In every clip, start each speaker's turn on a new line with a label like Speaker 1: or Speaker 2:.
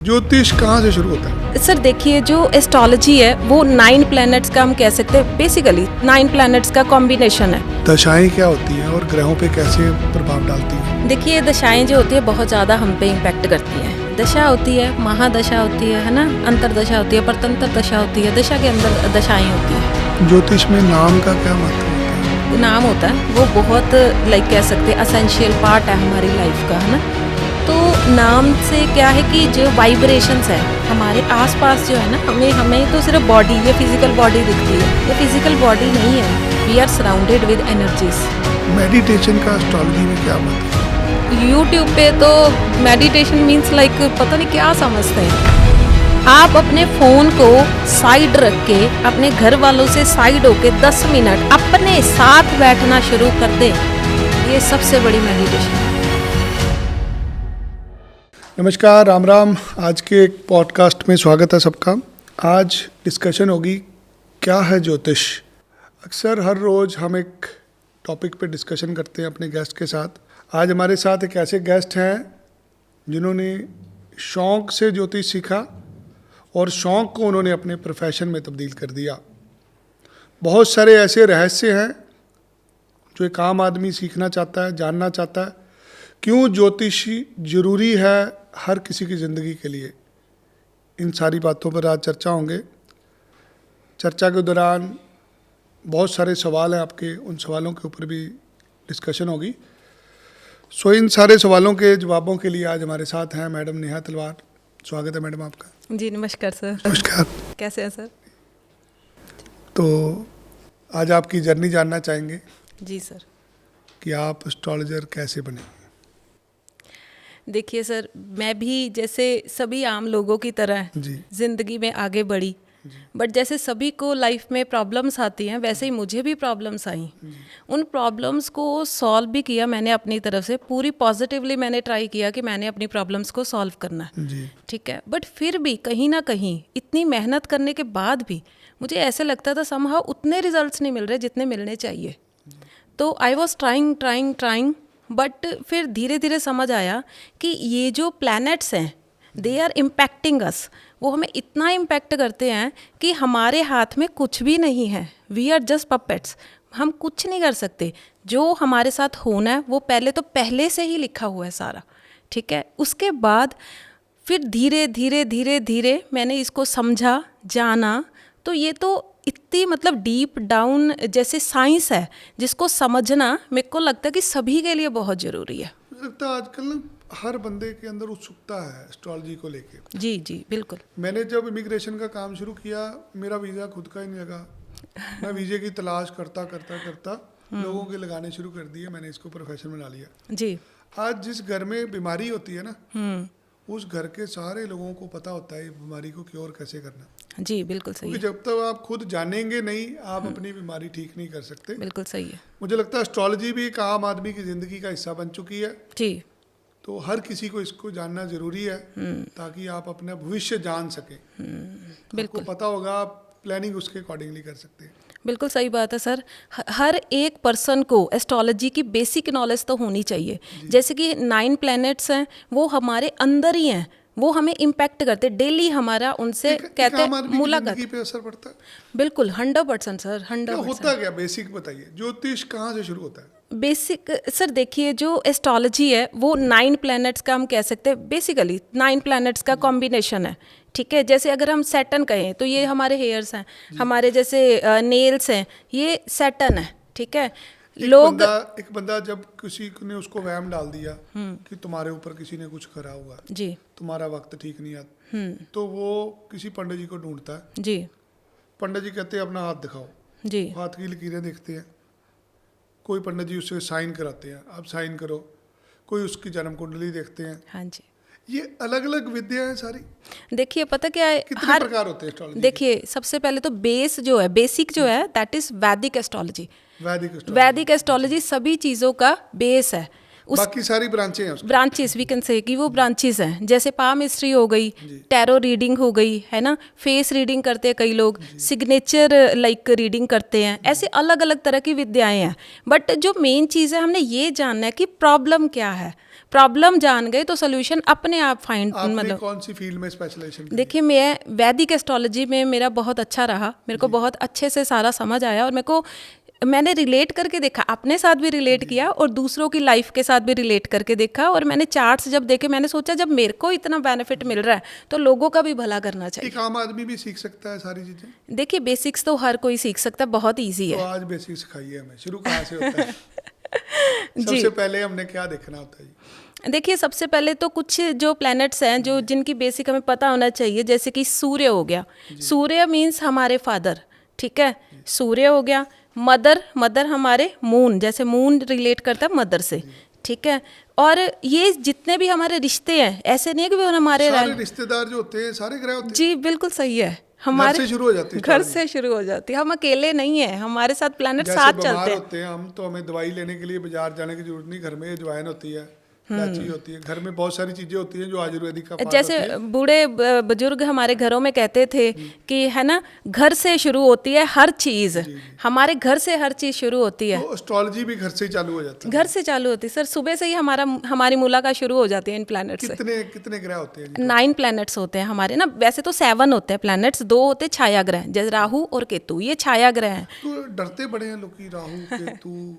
Speaker 1: ज्योतिष कहाँ से शुरू होता है?
Speaker 2: सर देखिए, जो एस्ट्रोलॉजी है वो 9 प्लैनेट्स का हम कह सकते हैं, बेसिकली 9 प्लैनेट्स का कॉम्बिनेशन है।
Speaker 1: दशाएं क्या होती हैं और ग्रहों पे कैसे प्रभाव डालती हैं?
Speaker 2: देखिए, दशाएं जो होती है बहुत ज़्यादा हम पे इम्पैक्ट करती हैं। दशा होती है, महादशा होती है ना, अंतरदशा होती है, परतंत्र दशा होती है, दशा के अंदर दशाएं होती हैं।
Speaker 1: ज्योतिष में नाम का क्या महत्व होता है?
Speaker 2: नाम होता है वो बहुत कह सकते हैं असेंशियल पार्ट है हमारी लाइफ का, है ना। तो नाम से क्या है कि जो वाइब्रेशंस है हमारे आसपास जो है ना, हमें तो सिर्फ बॉडी, ये फिजिकल बॉडी दिखती है, ये फिजिकल बॉडी नहीं है। We are surrounded with energies.
Speaker 1: Meditation का एस्ट्रोलॉजी में क्या महत्व है?
Speaker 2: यूट्यूब पे तो मेडिटेशन मीन्स पता नहीं क्या समझते हैं। आप अपने फ़ोन को साइड रख के अपने घर वालों से साइड होके 10 मिनट अपने साथ बैठना शुरू कर दें, ये सबसे बड़ी मेडिटेशन है।
Speaker 1: नमस्कार, राम राम। आज के एक पॉडकास्ट में स्वागत है सबका। आज डिस्कशन होगी क्या है ज्योतिष। अक्सर हर रोज़ हम एक टॉपिक पे डिस्कशन करते हैं अपने गेस्ट के साथ। आज हमारे साथ एक ऐसे गेस्ट हैं जिन्होंने शौक़ से ज्योतिष सीखा और शौक़ को उन्होंने अपने प्रोफेशन में तब्दील कर दिया। बहुत सारे ऐसे रहस्य हैं जो एक आम आदमी सीखना चाहता है, जानना चाहता है। क्यों ज्योतिषी ज़रूरी है हर किसी की ज़िंदगी के लिए, इन सारी बातों पर आज चर्चा होंगे। चर्चा के दौरान बहुत सारे सवाल हैं आपके, उन सवालों के ऊपर भी डिस्कशन होगी। सो इन सारे सवालों के जवाबों के लिए आज हमारे साथ हैं मैडम नेहा तलवार। स्वागत है मैडम आपका।
Speaker 2: जी नमस्कार सर।
Speaker 1: नमस्कार।
Speaker 2: कैसे हैं सर?
Speaker 1: तो आज आपकी जर्नी जानना चाहेंगे
Speaker 2: जी सर।
Speaker 1: कि आप एस्ट्रोलॉजर कैसे बने।
Speaker 2: देखिए सर, मैं भी जैसे सभी आम लोगों की तरह
Speaker 1: जी।
Speaker 2: ज़िंदगी में आगे बढ़ी, बट जैसे सभी को लाइफ में प्रॉब्लम्स आती हैं वैसे ही मुझे भी प्रॉब्लम्स आई। उन प्रॉब्लम्स को सॉल्व भी किया मैंने अपनी तरफ से, पूरी पॉजिटिवली मैंने ट्राई किया कि मैंने अपनी प्रॉब्लम्स को सॉल्व करना है, ठीक है। बट फिर भी कहीं ना कहीं इतनी मेहनत करने के बाद भी मुझे ऐसे लगता था समहाउ उतने रिजल्ट्स नहीं मिल रहे जितने मिलने चाहिए। तो आई वॉज ट्राइंग बट फिर धीरे धीरे समझ आया कि ये जो प्लैनेट्स हैं दे आर इम्पैक्टिंग अस। वो हमें इतना इम्पैक्ट करते हैं कि हमारे हाथ में कुछ भी नहीं है। We are just puppets. हम कुछ नहीं कर सकते। जो हमारे साथ होना है वो पहले से ही लिखा हुआ है सारा, ठीक है। उसके बाद फिर धीरे धीरे मैंने इसको समझा, जाना। तो ये तो इतनी डीप डाउन जैसे साइंस है जिसको समझना मेरे को लगता है कि सभी के लिए बहुत ज़रूरी है।
Speaker 1: मुझे लगता है आजकल ना हर बंदे के अंदर उत्सुकता है एस्ट्रोलॉजी को लेके।
Speaker 2: जी बिल्कुल।
Speaker 1: मैंने जब इमिग्रेशन का काम शुरू किया, मेरा वीज़ा खुद का ही नहीं लगा। मैं वीज़े की तलाश करता लोगों के लगाने शुरू कर दिए। मैंने इसको प्रोफेशन बना लिया।
Speaker 2: जी।
Speaker 1: आज जिस घर में बीमारी होती है ना, उस घर के सारे लोगों को पता होता है बीमारी को क्योर कैसे करना।
Speaker 2: जी बिल्कुल सही है।
Speaker 1: जब तक आप खुद जानेंगे नहीं, आप अपनी बीमारी ठीक नहीं कर सकते।
Speaker 2: बिल्कुल सही है।
Speaker 1: मुझे लगता है एस्ट्रोलॉजी भी एक आम आदमी की ज़िंदगी का हिस्सा बन चुकी है।
Speaker 2: जी।
Speaker 1: तो हर किसी को इसको जानना ज़रूरी है ताकि आप अपना भविष्य जान सकें।
Speaker 2: बिल्कुल
Speaker 1: पता होगा, आप प्लानिंग उसके अकॉर्डिंगली कर सकते हैं।
Speaker 2: बिल्कुल सही बात है सर। हर एक पर्सन को एस्ट्रोलॉजी की बेसिक नॉलेज तो होनी चाहिए। जैसे कि 9 प्लैनेट्स हैं, वो हमारे अंदर ही हैं, वो हमें इम्पैक्ट करते डेली। हमारा उनसे कहते हैं मुलाकात
Speaker 1: पे असर पड़ता है।
Speaker 2: बिल्कुल 100% सर, 100%।
Speaker 1: होता क्या बेसिक बताइए, ज्योतिष कहाँ से शुरू होता है?
Speaker 2: बेसिक सर देखिए, जो एस्ट्रोलॉजी है वो 9 प्लैनेट्स का हम कह सकते हैं, बेसिकली 9 प्लैनेट्स का कॉम्बिनेशन है, ठीक है। जैसे अगर हम सैटर्न कहें तो ये हमारे हेयर्स हैं, हमारे जैसे नेल्स हैं, ये सैटर्न है, ठीक है।
Speaker 1: एक बंदा जब किसी ने उसको वहम डाल दिया कि तुम्हारे ऊपर किसी ने कुछ करा हुआ जी, तुम्हारा वक्त ठीक नहीं आता, तो वो किसी पंडित जी को ढूंढता है जी। पंडित जी कहते हैं अपना हाथ दिखाओ जी, हाथ की लकीरें देखते हैं। कोई पंडित जी उससे साइन कराते हैं, आप साइन करो। कोई उसकी जन्म कुंडली देखते हैं। हाँ जी। ये अलग अलग विद्या है सारी।
Speaker 2: देखिए पता क्या है,
Speaker 1: कितने प्रकार होते हैं एस्ट्रोलॉजी?
Speaker 2: देखिए सबसे पहले तो बेसिक जो है दैट इज वैदिक एस्ट्रोलॉजी। वैदिक एस्ट्रोलॉजी सभी चीज़ों का बेस है।
Speaker 1: बाकी सारी ब्रांचें हैं,
Speaker 2: ब्रांचेस वी कैन से कि वो ब्रांचेस हैं। जैसे पामिस्ट्री हो गई, टैरो रीडिंग हो गई, है ना, फेस रीडिंग करते हैं कई लोग, सिग्नेचर रीडिंग करते हैं। ऐसे अलग अलग तरह की विद्याएं हैं। बट जो मेन चीज़ है, हमने ये जानना है कि प्रॉब्लम क्या है। प्रॉब्लम जान गए तो सोल्यूशन अपने आप फाइंड
Speaker 1: आपने
Speaker 2: मतलब
Speaker 1: कौन सी फील्ड में स्पेशलाइजेशन की?
Speaker 2: देखिए मैं वैदिक एस्ट्रोलॉजी में मेरा बहुत अच्छा रहा, मेरे को बहुत अच्छे से सारा समझ आया और मेरे को मैंने रिलेट करके देखा, अपने साथ भी रिलेट किया और दूसरों की लाइफ के साथ भी रिलेट करके देखा और मैंने चार्ट्स जब देखे मैंने सोचा जब मेरे को इतना बेनिफिट मिल रहा है तो लोगों का भी भला करना चाहिए।
Speaker 1: एक आम आदमी भी सीख सकता है सारी चीजें?
Speaker 2: देखिए बेसिक्स तो हर कोई सीख सकता है, बहुत ईजी
Speaker 1: तो
Speaker 2: है।
Speaker 1: आज बेसिक सिखाइए हमें, शुरू कहाँ से होता है?
Speaker 2: जी
Speaker 1: सबसे पहले हमने क्या देखना होता है?
Speaker 2: देखिए सबसे पहले तो कुछ जो प्लैनेट्स हैं जो जिनकी बेसिक हमें पता होना चाहिए, जैसे कि सूर्य हो गया, सूर्य मीन्स हमारे फादर, ठीक है, सूर्य हो गया। मदर, मदर हमारे मून, जैसे मून रिलेट करता है मदर से, ठीक है। और ये जितने भी हमारे रिश्ते हैं ऐसे नहीं है कि वो हमारे
Speaker 1: सारे रिश्तेदार जो होते हैं सारे ग्रह होते हैं?
Speaker 2: जी बिल्कुल सही है, हमारे
Speaker 1: घर से शुरू हो जाती है,
Speaker 2: घर से शुरू हो जाती है, हम अकेले नहीं है, हमारे साथ प्लैनेट
Speaker 1: जैसे
Speaker 2: साथ
Speaker 1: बीमार
Speaker 2: चलते हैं।
Speaker 1: होते हैं हम तो हमें दवाई लेने के लिए बाजार जाने की जरूरत नहीं, घर में अजवाइन होती है, इलायची होती है, घर में बहुत सारी चीजें होती हैं जो आयुर्वेदिक का पार्ट
Speaker 2: जैसे
Speaker 1: होती है।
Speaker 2: बूढ़े बुजुर्ग हमारे घरों में कहते थे कि है ना, घर से शुरू होती है हर चीज, हमारे घर से हर चीज शुरू होती है।
Speaker 1: तो एस्ट्रोलॉजी भी घर से ही चालू हो जाता है?
Speaker 2: घर से चालू होती है सर, सुबह से ही हमारी मुलाकात शुरू हो जाती है इन प्लैनेट से।
Speaker 1: कितने कितने ग्रह होते हैं?
Speaker 2: 9 प्लैनेट्स होते हैं हमारे ना, वैसे तो 7 होते हैं प्लैनेट्स, 2 होते हैं छाया ग्रह, जैसे राहु और केतु, ये छाया ग्रह हैं।
Speaker 1: तो डरते बड़े हैं लोग कि राहु केतु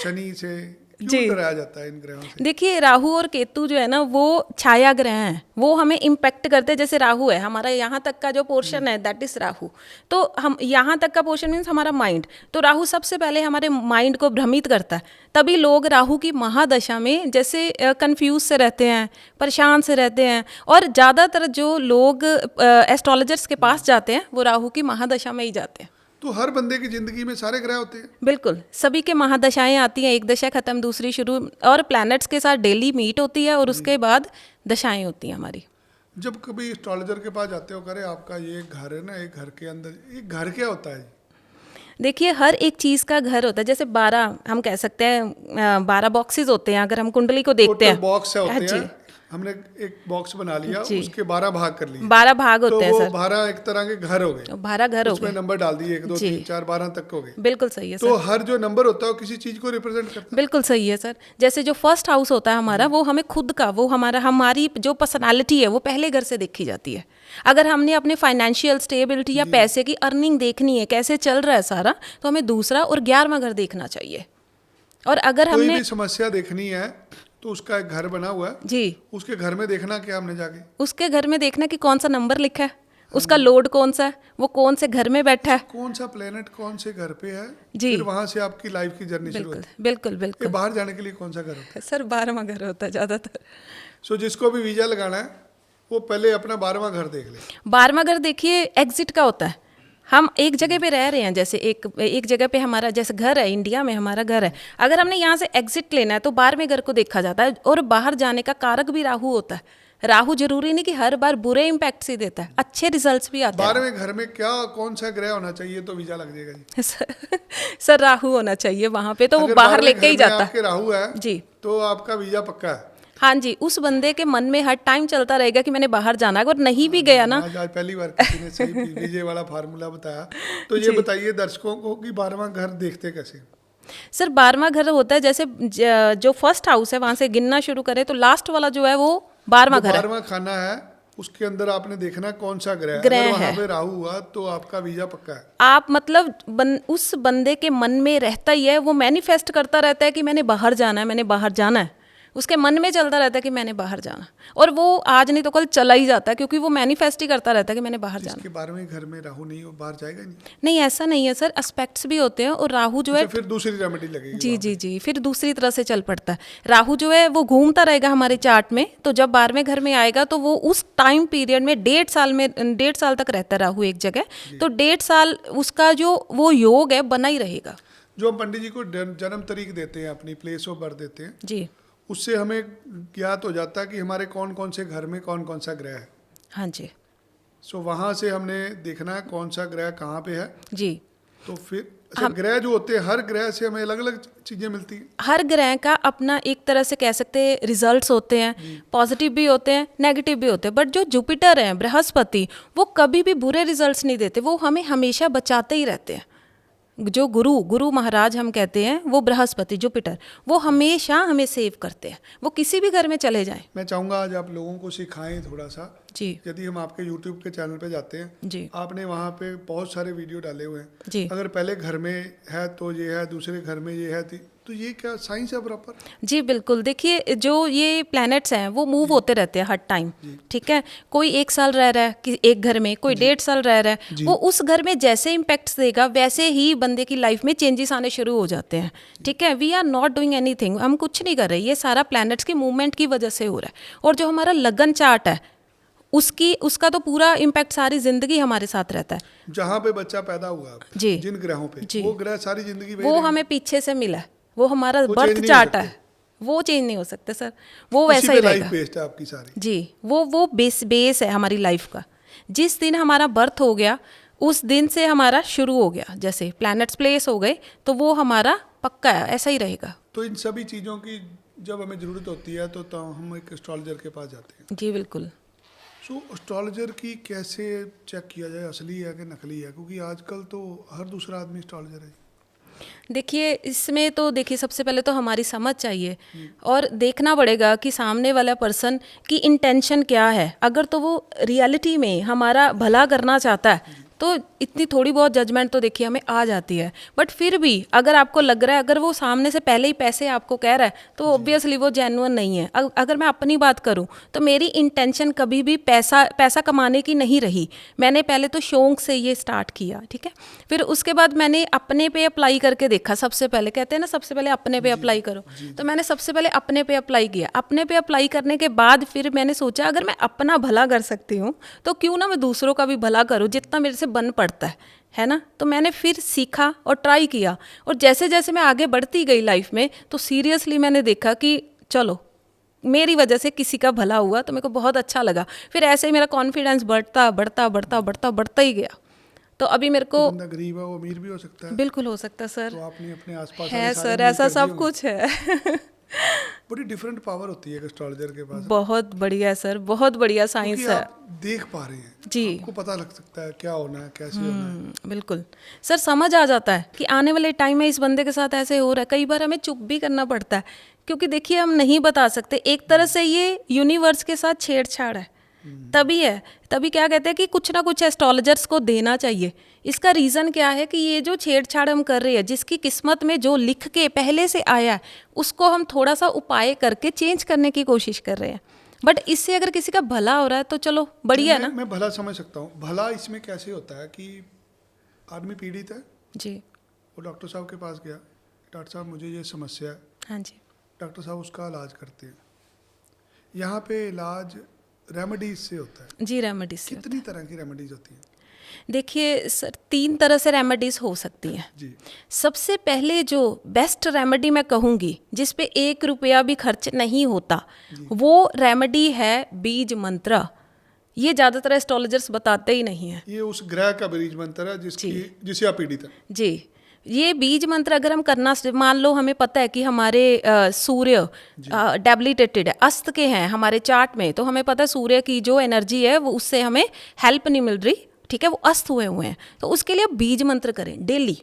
Speaker 1: शनि से, क्यों डराया जाता है इन ग्रहों से?
Speaker 2: देखिए राहु और केतु जो है ना वो छाया ग्रह हैं, वो हमें इम्पैक्ट करते हैं। जैसे राहु है हमारा यहाँ तक का जो पोर्शन है दैट इज राहु, तो हम यहाँ तक का पोर्शन मीन्स हमारा माइंड, तो राहु सबसे पहले हमारे माइंड को भ्रमित करता है। तभी लोग राहु की महादशा में जैसे कंफ्यूज से रहते हैं, परेशान से रहते हैं, और ज़्यादातर जो लोग एस्ट्रोलॉजर्स के पास जाते हैं वो राहु की महादशा में ही जाते हैं।
Speaker 1: तो हर बंदे की जिंदगी में सारे ग्रह होते हैं?
Speaker 2: बिल्कुल, सभी के महादशाएं आती हैं, एक दशा खत्म दूसरी शुरू, और प्लैनेट्स के साथ डेली मीट होती है और उसके बाद दशाएं होती हैं हमारी।
Speaker 1: जब कभी एस्ट्रोलॉजर के पास जाते हो, करे आपका ये घर है ना, एक घर के अंदर एक घर क्या होता है?
Speaker 2: देखिए हर एक चीज़ का घर होता है, जैसे 12 हम कह सकते हैं 12 बॉक्सेस होते हैं अगर हम कुंडली को देखते हैं।
Speaker 1: बॉक्स होते
Speaker 2: हाँ जी।
Speaker 1: हैं, हमने एक बॉक्स बना लिया, उसके 12 भाग कर लिए,
Speaker 2: 12 भाग होते हैं
Speaker 1: तो वो
Speaker 2: सर,
Speaker 1: 12 एक तरह के घर हो गए,
Speaker 2: 12 घर हो
Speaker 1: उसमें
Speaker 2: गए।
Speaker 1: नंबर डाल दिए, 1 2
Speaker 2: जी।
Speaker 1: 3 4 12 तक हो गए।
Speaker 2: बिल्कुल सही है
Speaker 1: तो
Speaker 2: सर,
Speaker 1: हर जो नंबर होता है वो किसी चीज को रिप्रेजेंट करता है?
Speaker 2: बिल्कुल सही है सर। जैसे जो फर्स्ट हाउस होता है हमारा, वो हमें खुद का, वो हमारी जो पर्सनालिटी है वो पहले घर से देखी जाती है। अगर हमने अपने फाइनेंशियल स्टेबिलिटी या पैसे की अर्निंग देखनी है, कैसे चल रहा है सारा, तो हमें दूसरा और 11वां घर देखना चाहिए। और अगर
Speaker 1: कोई
Speaker 2: हमने
Speaker 1: भी समस्या देखनी है तो उसका एक घर बना हुआ है
Speaker 2: जी,
Speaker 1: उसके घर में देखना क्या हमने जाके?
Speaker 2: उसके घर में देखना कि कौन सा नंबर लिखा है, उसका लोड कौन सा है, वो कौन से घर में बैठा है,
Speaker 1: कौन सा प्लेनेट कौन से घर पे है,
Speaker 2: जी।
Speaker 1: फिर वहां से आपकी लाइफ की जर्नी शुरू
Speaker 2: बिल्कुल
Speaker 1: होती है।
Speaker 2: बिल्कुल
Speaker 1: ये
Speaker 2: बिल्कुल
Speaker 1: बाहर जाने के लिए कौन सा घर होता है?
Speaker 2: सर 12वां घर होता है ज़्यादातर।
Speaker 1: सो जिसको भी वीजा लगाना है वो पहले अपना 12वां घर देख ले।
Speaker 2: 12वां घर देखिए एग्जिट का होता है। हम एक जगह पे रह रहे हैं, जैसे एक जगह पे हमारा जैसे घर है, इंडिया में हमारा घर है, अगर हमने यहाँ से एग्जिट लेना है तो 12वें घर को देखा जाता है। और बाहर जाने का कारक भी राहु होता है। राहु जरूरी नहीं कि हर बार बुरे इम्पैक्ट ही देता है, अच्छे रिजल्ट्स भी आते हैं।
Speaker 1: 12वें घर में क्या कौन सा ग्रह होना चाहिए तो वीजा लग जाएगा जी?
Speaker 2: सर राहु होना चाहिए वहाँ पे, तो वो
Speaker 1: अगर
Speaker 2: बाहर
Speaker 1: 12वें
Speaker 2: लेके
Speaker 1: घर
Speaker 2: ही
Speaker 1: में
Speaker 2: जाता है
Speaker 1: आपके राहु है
Speaker 2: जी।
Speaker 1: तो आपका वीजा पक्का है?
Speaker 2: हाँ जी, उस बंदे के मन में हर टाइम चलता रहेगा कि मैंने बाहर जाना है, और नहीं भी गया ना।
Speaker 1: आज पहली बार किसी ने सही वीजे वाला फार्मूला बताया। तो ये बताइए दर्शकों को कि 12वां घर देखते कैसे?
Speaker 2: सर 12वां घर होता है, जैसे जो फर्स्ट हाउस है वहां से गिनना शुरू करें तो लास्ट वाला जो है वो 12वां घर है।
Speaker 1: 12वां खाना है, उसके अंदर आपने देखना कौन सा ग्रह है।
Speaker 2: ग्रह
Speaker 1: अगर वहां
Speaker 2: है।
Speaker 1: पे राहु हुआ तो आपका वीजा पक्का है।
Speaker 2: आप मतलब उस बंदे के मन में रहता ही है, वो मैनिफेस्ट करता रहता है कि मैंने बाहर जाना है, मैंने बाहर जाना है, उसके मन में चलता रहता है कि मैंने बाहर जाना, और वो आज नहीं तो कल चला ही जाता है, क्योंकि वो मैनिफेस्ट ही करता रहता है कि मैंने बाहर जाना।
Speaker 1: इसके 12वें घर में राहु नहीं हो बाहर जाएगा नहीं?
Speaker 2: नहीं ऐसा नहीं है सर, एस्पेक्ट्स भी होते हैं, और राहु जो है
Speaker 1: फिर दूसरी रेमेडी लगेगी।
Speaker 2: जी जी जी, फिर दूसरी तरह से चल पड़ता है। राहु जो है वो घूमता रहेगा हमारे चार्ट में, तो जब 12वें घर में आएगा तो वो उस टाइम पीरियड में 1.5 साल तक रहता है राहु एक जगह, तो 1.5 साल उसका जो वो योग है बना ही रहेगा।
Speaker 1: जो हम पंडित जी को जन्म तारीख देते हैं, अपनी प्लेस ऑफ बर्थ देते हैं,
Speaker 2: जी
Speaker 1: उससे हमें ज्ञात हो जाता है कि हमारे कौन कौन से घर में कौन कौन सा ग्रह है।
Speaker 2: हाँ जी
Speaker 1: सो वहाँ से हमने देखना है कौन सा ग्रह कहाँ पे है।
Speaker 2: जी।
Speaker 1: तो फिर अच्छा, ग्रह जो होते हैं हर ग्रह से हमें अलग अलग चीज़ें मिलती हैं।
Speaker 2: हर ग्रह का अपना एक तरह से कह सकते हैं रिजल्ट्स होते हैं, पॉजिटिव भी होते हैं, नेगेटिव भी होते हैं, बट जो जुपिटर है बृहस्पति, वो कभी भी बुरे रिजल्ट्स नहीं देते, वो हमें हमेशा बचाते ही रहते हैं। जो गुरु महाराज हम कहते हैं, वो बृहस्पति जुपिटर, वो हमेशा हमें सेव करते हैं, वो किसी भी घर में चले जाएं।
Speaker 1: मैं चाहूँगा आज आप लोगों को सिखाएं थोड़ा सा।
Speaker 2: जी
Speaker 1: यदि हम आपके YouTube के चैनल पे जाते हैं,
Speaker 2: जी
Speaker 1: आपने वहाँ पे बहुत सारे वीडियो डाले हुए हैं।
Speaker 2: जी
Speaker 1: अगर पहले घर में है तो ये है, दूसरे घर में ये है, तो ये क्या साइंस है प्रॉपर?
Speaker 2: जी बिल्कुल। देखिए, जो ये प्लैनेट्स हैं वो मूव होते रहते हैं हर टाइम, ठीक है। कोई 1 साल रह रहा है कि एक घर में, कोई 1.5 साल रह रहा है, वो उस घर में जैसे इम्पैक्ट्स देगा वैसे ही बंदे की लाइफ में चेंजेस आने शुरू हो जाते हैं, ठीक है। We are not doing anything, हम कुछ नहीं कर रहे, ये सारा प्लैनेट्स की मूवमेंट की वजह से हो रहा है। और जो हमारा लगन चार्ट है उसका तो पूरा इम्पैक्ट सारी जिंदगी हमारे साथ रहता है।
Speaker 1: जहाँ पे बच्चा पैदा हुआ
Speaker 2: जी
Speaker 1: जिन ग्रहों पे,
Speaker 2: जी,
Speaker 1: वो ग्रह सारी जिंदगी
Speaker 2: वो हमें पीछे से मिला है, वो हमारा
Speaker 1: वो
Speaker 2: बर्थ
Speaker 1: change नहीं
Speaker 2: चार्ट
Speaker 1: हो
Speaker 2: है, वो चेंज नहीं हो सकते सर, वो वैसा ही
Speaker 1: लाइफ
Speaker 2: रहेगा।
Speaker 1: बेस्ड है आपकी सारी।
Speaker 2: जी, वो बेस है हमारी लाइफ का। जिस दिन हमारा बर्थ हो गया उस दिन से हमारा शुरू हो गया, जैसे प्लैनेट्स प्लेस हो गए तो वो हमारा पक्का है, ऐसा ही रहेगा।
Speaker 1: तो इन सभी चीज़ों की जब हमें ज़रूरत होती है तो हम एक एस्ट्रोलॉजर के पास जाते हैं।
Speaker 2: जी बिल्कुल।
Speaker 1: सो एस्ट्रोलॉजर की कैसे चेक किया जाए असली है कि नकली है, क्योंकि आजकल तो हर दूसरा आदमी एस्ट्रोलॉजर है।
Speaker 2: देखिए, इसमें तो देखिए सबसे पहले तो हमारी समझ चाहिए और देखना पड़ेगा कि सामने वाला पर्सन की इंटेंशन क्या है। अगर तो वो रियलिटी में हमारा भला करना चाहता है तो इतनी थोड़ी बहुत जजमेंट तो देखिए हमें आ जाती है। बट फिर भी अगर आपको लग रहा है, अगर वो सामने से पहले ही पैसे आपको कह रहा है तो ऑब्वियसली वो जेन्युइन नहीं है। अगर मैं अपनी बात करूं तो मेरी इंटेंशन कभी भी पैसा कमाने की नहीं रही। मैंने पहले तो शौक से ये स्टार्ट किया, ठीक है। फिर उसके बाद मैंने अपने पे अप्लाई करके देखा। सबसे पहले कहते हैं ना, सबसे पहले अपने पे अप्लाई करो, तो मैंने सबसे पहले अपने पे अप्लाई किया। अपने पे अप्लाई करने के बाद फिर मैंने सोचा अगर मैं अपना भला कर सकती हूँ तो क्यों ना मैं दूसरों का भी भला करूँ जितना मेरे से बन पड़ता है ना। तो मैंने फिर सीखा और ट्राई किया, और जैसे जैसे मैं आगे बढ़ती गई लाइफ में तो सीरियसली मैंने देखा कि चलो मेरी वजह से किसी का भला हुआ तो मेरे को बहुत अच्छा लगा। फिर ऐसे ही मेरा कॉन्फिडेंस बढ़ता बढ़ता बढ़ता बढ़ता बढ़ता ही गया। तो अभी मेरे को
Speaker 1: बंदा गरीब है वो अमीर भी हो सकता है।
Speaker 2: बिल्कुल हो सकता है सर।
Speaker 1: तो आपने अपने आसपास
Speaker 2: है
Speaker 1: वाले सारे
Speaker 2: सर,
Speaker 1: अमीर
Speaker 2: ऐसा
Speaker 1: कर दिए
Speaker 2: सब
Speaker 1: होंगे।
Speaker 2: कुछ है।
Speaker 1: बड़ी डिफरेंट पावर होती है एस्ट्रोलॉजर के पास,
Speaker 2: बहुत बढ़िया सर, बहुत बढ़िया साइंस
Speaker 1: क्योंकि
Speaker 2: है।
Speaker 1: आप देख पा रहे हैं
Speaker 2: जी,
Speaker 1: आपको पता लग सकता है क्या होना है, कैसे होना है।
Speaker 2: बिल्कुल सर, समझ आ जाता है कि आने वाले टाइम में इस बंदे के साथ ऐसे हो रहा है। कई बार हमें चुप भी करना पड़ता है क्योंकि देखिए हम नहीं बता सकते। एक तरह से ये यूनिवर्स के साथ छेड़छाड़ है। तभी क्या कहते हैं कि कुछ ना कुछ एस्ट्रोलॉजर्स को देना चाहिए। इसका रीज़न क्या है कि ये जो छेड़छाड़ हम कर रहे हैं, जिसकी किस्मत में जो लिख के पहले से आया है उसको हम थोड़ा सा उपाय करके चेंज करने की कोशिश कर रहे हैं। बट इससे अगर किसी का भला हो रहा है तो चलो बढ़िया है ना।
Speaker 1: मैं भला समझ सकता हूँ। भला इसमें कैसे होता है कि आदमी पीड़ित है,
Speaker 2: जी
Speaker 1: वो डॉक्टर साहब के पास गया, डॉक्टर साहब मुझे ये समस्या है,
Speaker 2: हाँ जी
Speaker 1: डॉक्टर साहब उसका इलाज करते हैं। यहाँ पे इलाज रेमेडीज से होता है।
Speaker 2: जी, रेमेडीज से।
Speaker 1: कितनी तरह की रेमेडीज होती हैं?
Speaker 2: देखिए सर, 3 तरह से रेमेडीज हो सकती हैं।
Speaker 1: जी,
Speaker 2: सबसे पहले जो बेस्ट रेमेडी मैं कहूँगी जिस पे 1 रुपया भी खर्च नहीं होता, वो रेमेडी है बीज मंत्र। ये ज़्यादातर एस्ट्रोलॉजर्स बताते ही नहीं हैं।
Speaker 1: ये उस ग्रह का बीज मंत्र है जिससे आप पीड़ित है।
Speaker 2: जी, ये बीज मंत्र अगर हम करना, मान लो हमें पता है कि हमारे सूर्य डेबिलिटेटेड है, अस्त के हैं हमारे चार्ट में, तो हमें पता है सूर्य की जो एनर्जी है वो उससे हमें हेल्प नहीं मिल रही, ठीक है, वो अस्त हुए हुए हैं। तो उसके लिए आप बीज मंत्र करें डेली।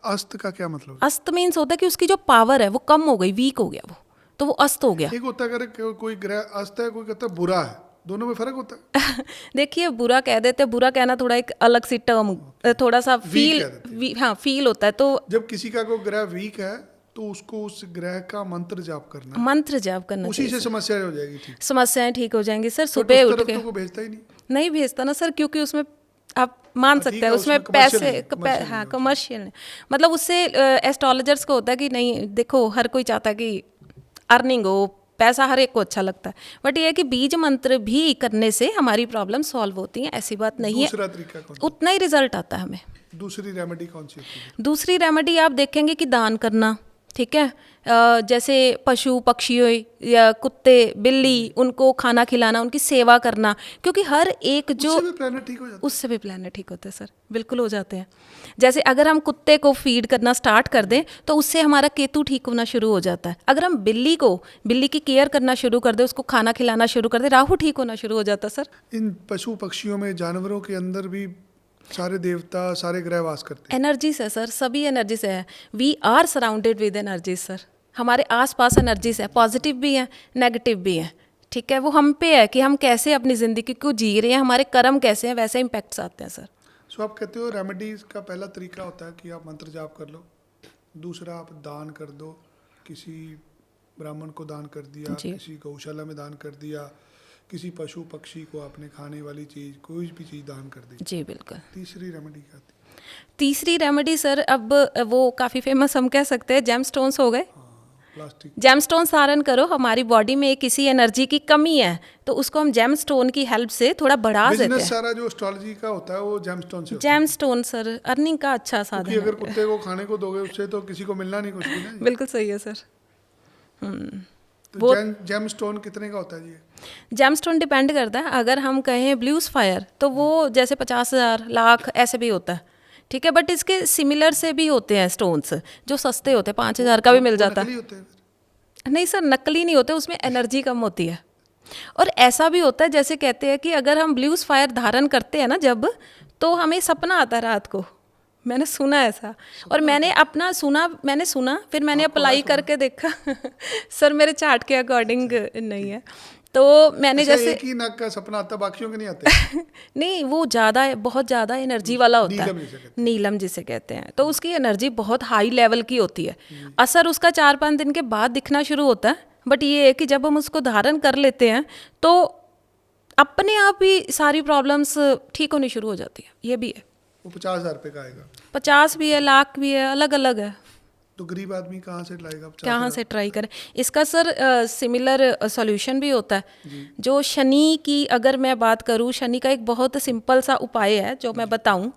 Speaker 1: अस्त का क्या मतलब?
Speaker 2: अस्त मीन्स होता है कि उसकी जो पावर है वो कम हो गई, वीक हो गया वो, तो वो अस्त हो गया।
Speaker 1: एक होता है अगर कोई ग्रह अस्त है, कोई कहता है बुरा है, दोनों में फर्क होता है?
Speaker 2: देखिए, बुरा कह देते हैं, बुरा कहना थोड़ा एक अलग सी टर्म, थोड़ा सा फील, हाँ फील होता है। तो
Speaker 1: जब किसी का कोई ग्रह वीक है तो उसको उस ग्रह का मंत्र जाप करना है।
Speaker 2: मंत्र जाप करना
Speaker 1: उसी से समस्या हो जाएगी ठीक।
Speaker 2: समस्याएं ठीक हो जाएंगी सर। सुबह उठ के
Speaker 1: तो भेजता ही
Speaker 2: नहीं भेजता ना सर, क्योंकि उसमें आप मान सकते हैं उसमें पैसे, हाँ कमर्शियल, मतलब उससे एस्ट्रोलॉजर्स को होता है कि नहीं, देखो हर कोई चाहता है कि अर्निंग हो, पैसा हर एक को अच्छा लगता है। बट ये है कि बीज मंत्र भी करने से हमारी प्रॉब्लम सॉल्व होती हैं, ऐसी बात नहीं है।
Speaker 1: दूसरा तरीका कौन?
Speaker 2: उतना ही रिजल्ट आता है हमें।
Speaker 1: दूसरी रेमेडी कौन सी होती है?
Speaker 2: दूसरी रेमेडी आप देखेंगे कि दान करना, ठीक है। जैसे पशु पक्षियों या कुत्ते बिल्ली, उनको खाना खिलाना, उनकी सेवा करना, क्योंकि हर एक जो
Speaker 1: उससे भी प्लैनेट ठीक हो जाता है।
Speaker 2: उससे भी प्लैनेट ठीक होते हैं सर, बिल्कुल हो जाते हैं। जैसे अगर हम कुत्ते को फीड करना स्टार्ट कर दें तो उससे हमारा केतु ठीक होना शुरू हो जाता है। अगर हम बिल्ली की केयर करना शुरू कर दें, उसको खाना खिलाना शुरू कर दें, राहु ठीक होना शुरू हो जाता है सर।
Speaker 1: इन पशु पक्षियों में, जानवरों के अंदर भी सारे देवता, सारे ग्रह वास करते हैं।
Speaker 2: एनर्जी से सर, सभी एनर्जी से है। We are surrounded with energy sir. हमारे आसपास एनर्जीज है, पॉजिटिव भी है, नेगेटिव भी है। ठीक है, वो हम पे है कि हम कैसे अपनी ज़िंदगी को जी रहे हैं, हमारे कर्म कैसे हैं, वैसे इम्पैक्ट्स आते हैं सर।
Speaker 1: सो आप कहते हो रेमेडीज का पहला तरीका होता है कि आप मंत्र जाप कर लो, दूसरा आप दान कर दो, किसी ब्राह्मण को दान कर दिया,
Speaker 2: जी।
Speaker 1: किसी गौशाला में दान कर दिया, किसी पशु पक्षी को आपने खाने वाली चीज़, कोई भी चीज़ दान कर दी।
Speaker 2: जी बिल्कुल।
Speaker 1: तीसरी रेमेडी क्या थी?
Speaker 2: तीसरी रेमेडी सर, अब वो काफ़ी फेमस हम कह सकते हैं, जेम स्टोन्स हो गए।
Speaker 1: प्लास्टिक।
Speaker 2: जेम स्टोन धारण करो, हमारी बॉडी में किसी एनर्जी की कमी है तो उसको हम जेम स्टोन की हेल्प से थोड़ा बढ़ा देते
Speaker 1: बिजनेस
Speaker 2: हैं।
Speaker 1: सारा जो एस्ट्रोलॉजी का होता है वो जेमस्टोन से होता है।
Speaker 2: जेम स्टोन सर अर्निंग का अच्छा साधन
Speaker 1: क्योंकि अगर
Speaker 2: है।
Speaker 1: कुत्ते को खाने को दोगे उससे तो किसी को मिलना नहीं कुछ भी ना।
Speaker 2: बिल्कुल सही है सर।
Speaker 1: तो
Speaker 2: वो
Speaker 1: जेमस्टोन कितने का होता है जी?
Speaker 2: जेम स्टोन डिपेंड करता है, अगर हम कहें ब्लू स्फायर तो वो जैसे 50,000 लाख ऐसे भी होता है। ठीक है, बट इसके सिमिलर से भी होते हैं स्टोन्स जो सस्ते होते हैं, 5,000 का भी मिल
Speaker 1: वो
Speaker 2: जाता
Speaker 1: नकली
Speaker 2: है।
Speaker 1: होते हैं फिर?
Speaker 2: नहीं सर, नकली नहीं होते, उसमें एनर्जी कम होती है। और ऐसा भी होता है, जैसे कहते हैं कि अगर हम ब्लू स्फायर धारण करते हैं ना जब, तो हमें सपना आता है रात को। मैंने सुना ऐसा, और मैंने सुना फिर मैंने
Speaker 1: आपको
Speaker 2: अप्लाई
Speaker 1: आया सुना?
Speaker 2: करके देखा। सर मेरे चार्ट के अकॉर्डिंग नहीं है, तो मैंने
Speaker 1: अच्छा,
Speaker 2: जैसे
Speaker 1: एक ही नाक का सपना आता, बाकियों के नहीं आते?
Speaker 2: नहीं, वो ज़्यादा बहुत ज़्यादा एनर्जी वाला होता
Speaker 1: नीलम
Speaker 2: है।
Speaker 1: जिसे कहते
Speaker 2: नीलम जिसे कहते हैं, तो उसकी एनर्जी बहुत हाई लेवल की होती है। असर उसका 4-5 दिन के बाद दिखना शुरू होता है, बट ये है कि जब हम उसको धारण कर लेते हैं तो अपने आप ही सारी प्रॉब्लम्स ठीक होनी शुरू हो जाती है। ये भी है।
Speaker 1: वो 50,000 रुपये का आएगा।
Speaker 2: 50 भी है, लाख भी है, अलग अलग है।
Speaker 1: तो गरीब आदमी कहाँ से लाएगा 50,000?
Speaker 2: कहाँ से ट्राई करें इसका सर? सिमिलर सॉल्यूशन भी होता है। जो शनि की अगर मैं बात करूँ, शनि का एक बहुत सिंपल सा उपाय है जो मैं बताऊँ।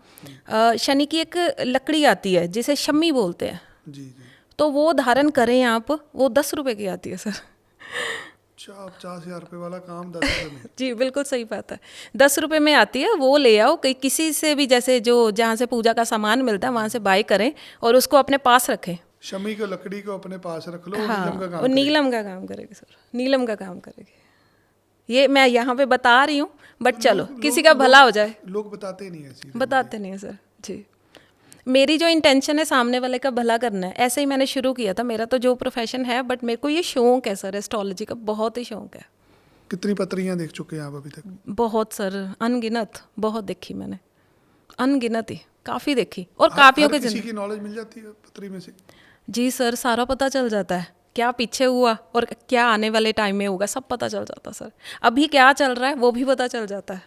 Speaker 2: शनि की एक लकड़ी आती है जिसे शम्मी बोलते हैं,
Speaker 1: जी जी।
Speaker 2: तो वो धारण करें आप, वो 10 रुपए की आती है सर।
Speaker 1: अच्छा, 50,000 रुपये वाला काम 10 रुपये में?
Speaker 2: जी बिल्कुल सही बात है, 10 रुपए में आती है। वो ले आओ, किसी से भी, जैसे जो जहाँ से पूजा का सामान मिलता है वहाँ से बाय करें और उसको अपने पास रखें।
Speaker 1: शमी को लकड़ी को अपने पास रख लो,
Speaker 2: हाँ,
Speaker 1: नीलम का काम
Speaker 2: वो
Speaker 1: करेगी।
Speaker 2: नीलम का काम करेगी सर, नीलम का काम करेगी। ये मैं यहाँ पे बता रही हूँ, बट चलो किसी का भला हो जाए।
Speaker 1: लोग बताते नहीं ऐसी।
Speaker 2: बताते नहीं है सर जी। मेरी जो इंटेंशन है सामने वाले का भला करना है, ऐसे ही मैंने शुरू किया था। मेरा तो जो प्रोफेशन है, बट मेरे को ये शौक है सर, एस्ट्रोलॉजी का बहुत ही शौक है।
Speaker 1: कितनी पत्रियां देख चुके हैं आप अभी तक?
Speaker 2: बहुत सर, अनगिनत, बहुत देखी मैंने, अनगिनत ही, काफ़ी देखी। और काफियों
Speaker 1: हर
Speaker 2: के
Speaker 1: किसी
Speaker 2: जिंदगी
Speaker 1: की नॉलेज मिल जाती है पत्री में से?
Speaker 2: जी सर, सारा पता चल जाता है, क्या पीछे हुआ और क्या आने वाले टाइम में होगा, सब पता चल जाता है सर। अभी क्या चल रहा है वो भी पता चल जाता है,